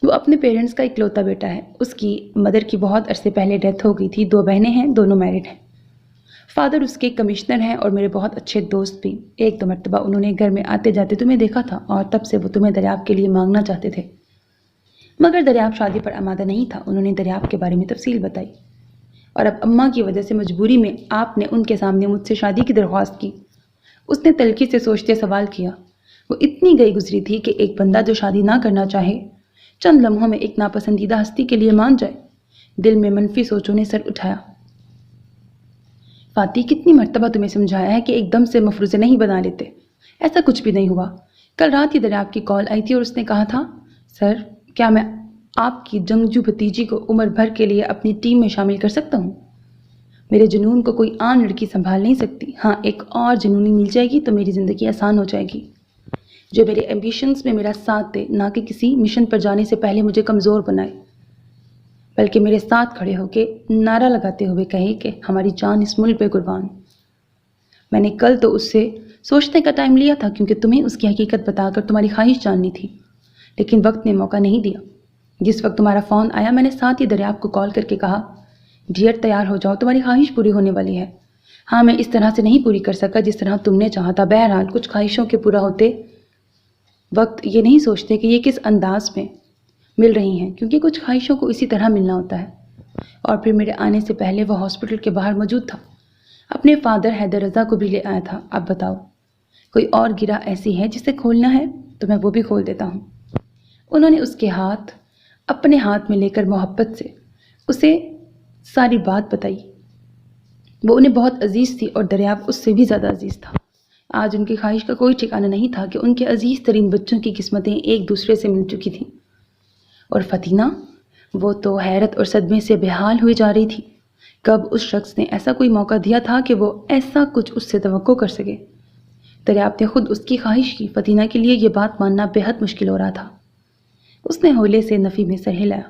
وہ اپنے پیرنٹس کا اکلوتا بیٹا ہے۔ اس کی مدر کی بہت عرصے پہلے ڈیتھ ہو گئی تھی۔ 2 بہنیں ہیں، دونوں میرڈ ہیں۔ فادر اس کے کمشنر ہیں اور میرے بہت اچھے دوست بھی۔ 1-2 مرتبہ انہوں نے گھر میں آتے جاتے تمہیں دیکھا تھا، اور تب سے وہ تمہیں دریاب کے لیے مانگنا چاہتے تھے، مگر دریاب شادی پر آمادہ نہیں تھا۔ انہوں نے دریاب کے بارے میں تفصیل بتائی، اور اب اماں کی وجہ سے مجبوری میں آپ نے ان کے سامنے مجھ سے شادی کی درخواست کی۔ اس نے تلخی سے سوچتے سوال کیا۔ وہ اتنی گئی گزری تھی کہ ایک بندہ جو شادی نہ کرنا چاہے چند لمحوں میں ایک ناپسندیدہ ہستی کے لیے مان جائے۔ دل میں منفی سوچوں نے سر اٹھایا۔ فاتح کتنی مرتبہ تمہیں سمجھایا ہے کہ ایک دم سے مفروضے نہیں بنا لیتے. ایسا کچھ بھی نہیں ہوا. کل رات ہی دریاب کی کال آئی تھی اور اس نے کہا تھا سر کیا میں آپ کی جنگجو بھتیجی کو عمر بھر کے لیے اپنی ٹیم میں شامل کر سکتا ہوں. میرے جنون کو کوئی عام لڑکی سنبھال نہیں سکتی. ہاں ایک اور جنونی مل جائے گی تو میری زندگی آسان ہو جائے گی، جو میرے ایمبیشنز میں میرا ساتھ دے، نہ کہ کسی مشن پر جانے سے پہلے مجھے کمزور بنائے، بلکہ میرے ساتھ کھڑے ہو کے نعرہ لگاتے ہوئے کہے کہ ہماری جان اس ملک پہ قربان. میں نے کل تو اس سے سوچنے کا ٹائم لیا تھا کیونکہ تمہیں اس کی حقیقت بتا کر تمہاری خواہش جاننی تھی، لیکن وقت نے موقع نہیں دیا. جس وقت تمہارا فون آیا میں نے ساتھ ہی دریاب کو کال کر کے کہا ڈیئر تیار ہو جاؤ، تمہاری خواہش پوری ہونے والی ہے. ہاں میں اس طرح سے نہیں پوری کر سکا جس طرح تم نے چاہا تھا. بہرحال کچھ خواہشوں کے پورا ہوتے وقت یہ نہیں سوچتے کہ یہ کس انداز میں مل رہی ہیں، کیونکہ کچھ خواہشوں کو اسی طرح ملنا ہوتا ہے. اور پھر میرے آنے سے پہلے وہ ہاسپٹل کے باہر موجود تھا، اپنے فادر حیدر رضا کو بھی لے آیا تھا. اب بتاؤ کوئی اور گرہ ایسی ہے جسے کھولنا ہے تو میں وہ بھی کھول دیتا ہوں. انہوں نے اس کے ہاتھ اپنے ہاتھ میں لے کر محبت سے اسے ساری بات بتائی. وہ انہیں بہت عزیز تھی اور دریاب اس سے بھی زیادہ عزیز تھا. آج ان کی خواہش کا کوئی ٹھکانہ نہیں تھا کہ ان کے عزیز ترین بچوں کی قسمتیں ایک دوسرے سے مل چکی تھیں. اور فتینہ، وہ تو حیرت اور صدمے سے بحال ہوئی جا رہی تھی. کب اس شخص نے ایسا کوئی موقع دیا تھا کہ وہ ایسا کچھ اس سے توقع کر سکے؟ دریاب نے خود اس کی خواہش کی. فتینہ کے لیے یہ بات ماننا بے حد مشکل ہو رہا تھا. اس نے ہولے سے نفی میں سر ہلایا.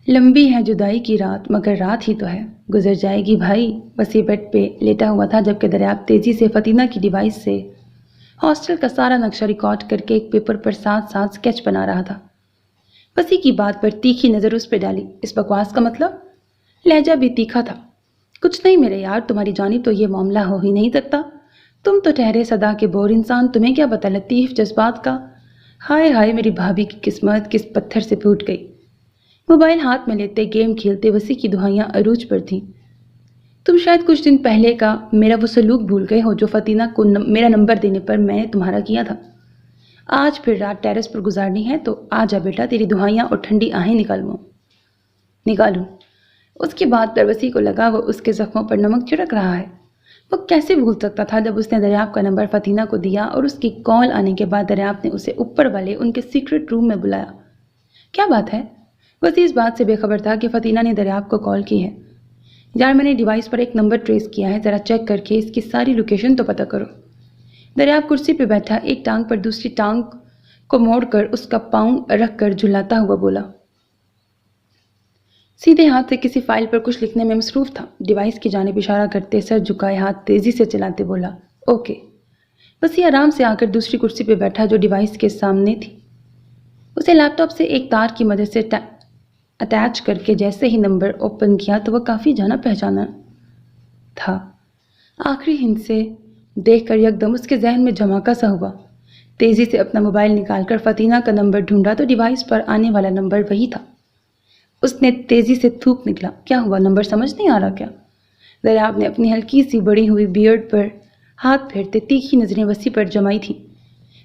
لمبی ہے جدائی کی رات مگر رات ہی تو ہے، گزر جائے گی بھائی. وسیع بیڈ پہ لیٹا ہوا تھا جبکہ دریاب تیزی سے فتینہ کی ڈیوائس سے ہاسٹل کا سارا نقشہ ریکارڈ کر کے ایک پیپر پر ساتھ ساتھ اسکیچ بنا رہا تھا. وسیع کی بات پر تیکھی نظر اس پہ ڈالی. اس بکواس کا مطلب؟ لہجہ بھی تیکھا تھا. کچھ نہیں میرے یار، تمہاری جانب تو یہ معاملہ ہو ہی نہیں سکتا. تم تو ٹھہرے صدا کے بور انسان، تمہیں کیا پتہ لطیف جذبات کا. ہائے ہائے میری بھابھی کی قسمت کس پتھر سے پھوٹ گئی. موبائل ہاتھ میں لیتے گیم کھیلتے وسیع کی دہائیاں عروج پر تھیں. تم شاید کچھ دن پہلے کا میرا وہ سلوک بھول گئے ہو جو فتینہ کو میرا نمبر دینے پر میں نے تمہارا کیا تھا. آج پھر رات ٹیرس پر گزارنی ہے تو آ جا بیٹا، تیری دہائیاں اور ٹھنڈی آہیں نکالوں. اس کی بات پر وسیع کو لگا وہ اس کے زخموں پر نمک چھڑک رہا ہے. وہ کیسے بھول سکتا تھا جب اس نے دریاب کا نمبر فتینہ کو دیا اور اس کی کال آنے کے بعد دریاب نے اسے اوپر والے ان کے سیکرٹ روم میں بلایا. کیا بات ہے؟ وسیع اس بات سے بے خبر تھا کہ فتینہ نے دریاب کو کال کی ہے. یار میں نے ڈیوائس پر ایک نمبر ٹریس کیا ہے، ذرا چیک کر کے اس کی ساری لوکیشن تو پتہ کرو. دریاب کرسی پہ بیٹھا ایک ٹانگ پر دوسری ٹانگ کو موڑ کر اس کا پاؤں رکھ کر جھلاتا ہوا بولا. سیدھے ہاتھ سے کسی فائل پر کچھ لکھنے میں مصروف تھا. ڈیوائس کی جانب اشارہ کرتے سر جھکائے ہاتھ تیزی سے چلاتے بولا اوکے. وسیع آرام سے آ کر دوسری کرسی پہ بیٹھا جو ڈیوائس کے سامنے تھی. اسے لیپ ٹاپ سے ایک تار کی مدد سے اٹیچ کر کے جیسے ہی نمبر اوپن کیا تو وہ کافی جانا پہچانا تھا. آخری ہند سے دیکھ کر یکدم اس کے ذہن میں دھماکہ سا ہوا. تیزی سے اپنا موبائل نکال کر فتینہ کا نمبر ڈھونڈا تو ڈیوائس پر آنے والا نمبر وہی تھا. اس نے تیزی سے تھوک نکلا. کیا ہوا؟ نمبر سمجھ نہیں آ رہا کیا؟ دریاب نے اپنی ہلکی سی بڑی ہوئی بیئرڈ پر ہاتھ پھیرتے تیکھی نظریں وسیع پر جمائی تھیں.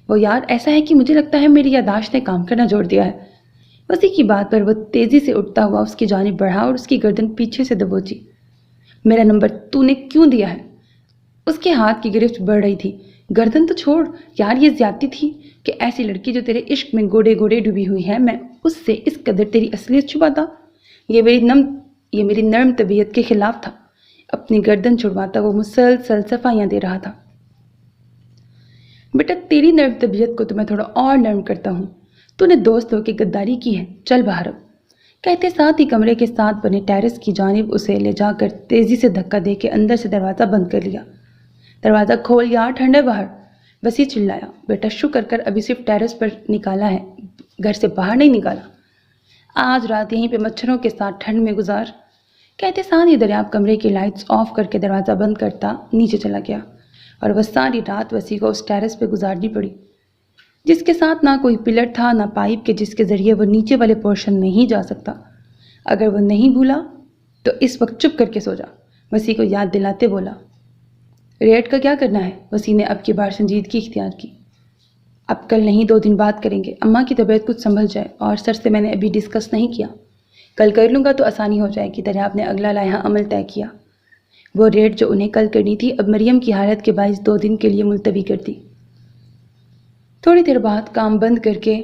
وہ یار ایسا ہے کہ مجھے لگتا ہے میری یادداشت نے کام کرنا چھوڑ دیا ہے. وسیع کی بات پر وہ تیزی سے اٹھتا ہوا اس کی جانب بڑھا اور اس کی گردن پیچھے سے دبوچی. میرا نمبر تو نے کیوں دیا ہے؟ اس کے ہاتھ کی گرفت بڑھ رہی تھی. گردن تو چھوڑ یار، یہ زیادتی تھی کہ ایسی لڑکی جو تیرے عشق میں گوڑے گوڑے ڈوبی ہوئی ہے میں اس سے اس قدر تیری اصلیت چھپاتا. یہ میری نرم طبیعت کے خلاف تھا. اپنی گردن چھڑواتا وہ مسلسل صفائیاں دے رہا تھا. بیٹا تیری نرم طبیعت کو تو میں تھوڑا اور نرم کرتا ہوں. تو نے دوست ہو کے غداری کی ہے، چل باہر اب. کہتے ساتھ ہی کمرے کے ساتھ بنے ٹیرس کی جانب اسے لے جا کر تیزی سے دھکا دے کے اندر سے دروازہ بند کر لیا. دروازہ کھول یار، ٹھنڈ ہے باہر. وسیع چلایا. بیٹا شکر کر ابھی صرف ٹیرس پر نکالا ہے، گھر سے باہر نہیں نکالا. آج رات یہیں پہ مچھروں کے ساتھ ٹھنڈ میں گزار. کہتے ساتھ ہی دریاب کمرے کی لائٹس آف کر کے دروازہ بند کرتا نیچے چلا گیا اور وہ ساری رات وسیع کو اس ٹیرس پہ گزارنی پڑی جس کے ساتھ نہ کوئی پلر تھا نہ پائپ کے جس کے ذریعے وہ نیچے والے پورشن میں ہی جا سکتا. اگر وہ نہیں بھولا تو اس وقت چپ کر کے سو جا. وسیع کو یاد دلاتے بولا. ریٹ کا کیا کرنا ہے؟ وسیع نے اب کی بار سنجیدگی اختیار کی. اب کل نہیں 2 دن بعد کریں گے. اماں کی طبیعت کچھ سنبھل جائے اور سر سے میں نے ابھی ڈسکس نہیں کیا. کل کر لوں گا تو آسانی ہو جائے گی. دریاب نے اگلا لائحہ عمل طے کیا. وہ ریڈ جو انہیں کل کرنی تھی اب مریم کی حالت کے باعث 2 دن کے لیے ملتوی کر دی۔ تھوڑی دیر بعد کام بند کر کے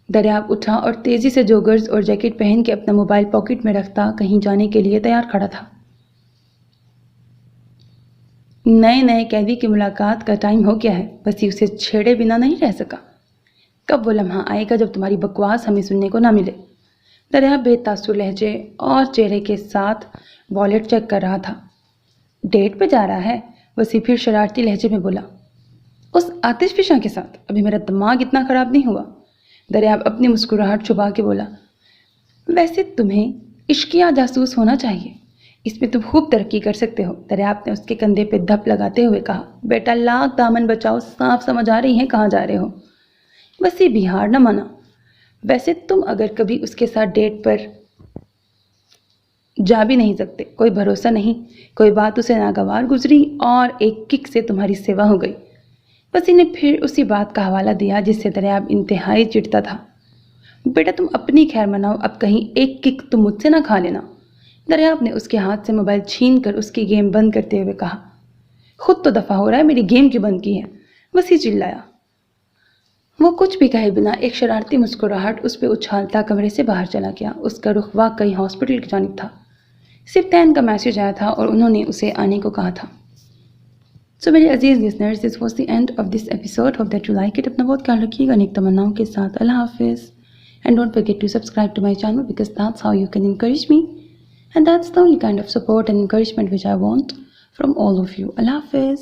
دریاب اٹھا اور تیزی سے جوگرز اور جیکٹ پہن کے اپنا موبائل پاکٹ میں رکھتا کہیں جانے کے لیے تیار کھڑا تھا۔ نئے قیدی کی ملاقات کا ٹائم ہو گیا ہے، وسیع اسے چھیڑے بنا نہیں رہ سکا۔ کب وہ لمحہ آئے گا جب تمہاری بکواس ہمیں سننے کو نہ ملے؟ دریاب بے تاثر لہجے اور چہرے کے ساتھ والیٹ چیک کر رہا تھا۔ ڈیٹ پہ جا رہا ہے؟ وسیع پھر شرارتی لہجے میں بولا۔ اس آتش فشاں کے ساتھ؟ ابھی میرا دماغ اتنا خراب نہیں ہوا۔ دریاب اپنی مسکراہٹ چھپا کے بولا۔ ویسے تمہیں عشقیہ جاسوس ہونا چاہیے، اس میں تم خوب ترقی کر سکتے ہو۔ دریاب نے اس کے کندھے پہ دھپ لگاتے ہوئے کہا۔ بیٹا لاکھ دامن بچاؤ، صاف سمجھ آ رہی ہیں کہاں جا رہے ہو؟ وسیع بھی ہار نہ مانا۔ ویسے تم اگر کبھی اس کے ساتھ ڈیٹ پر جا بھی نہیں سکتے، کوئی بھروسہ نہیں، کوئی بات اسے ناگوار گزری اور ایک کک سے تمہاری سیوا ہو گئی۔ وسیع نے پھر اسی بات کا حوالہ دیا جس سے دریاب انتہائی چڑھتا تھا۔ بیٹا تم اپنی خیر مناؤ، اب کہیں ایک کک تم مجھ سے نہ کھا لینا۔ دریاب نے اس کے ہاتھ سے موبائل چھین کر اس کی گیم بند کرتے ہوئے کہا۔ خود تو دفع ہو رہا ہے، میری گیم کیوں بند کی ہے؟ وسیع چلایا۔ وہ کچھ بھی کہے بنا ایک شرارتی مسکراہٹ اس پہ اچھالتا کمرے سے باہر چلا گیا۔ اس کا رخ واقعی ہاسپٹل کی جانب تھا۔ سپتین کا میسج آیا تھا اور انہوں نے اسے آنے کو کہا تھا۔ سو میرے عزیز listeners, this was the end of this episode, hope that you like it. اپنا بہت خیال رکھیے گا نیک تمناؤں کے ساتھ۔ اللہ حافظ۔ And don't forget to subscribe to my channel because that's how you can encourage me and that's the only kind of support and encouragement which I want from all of you. Allah Hafiz.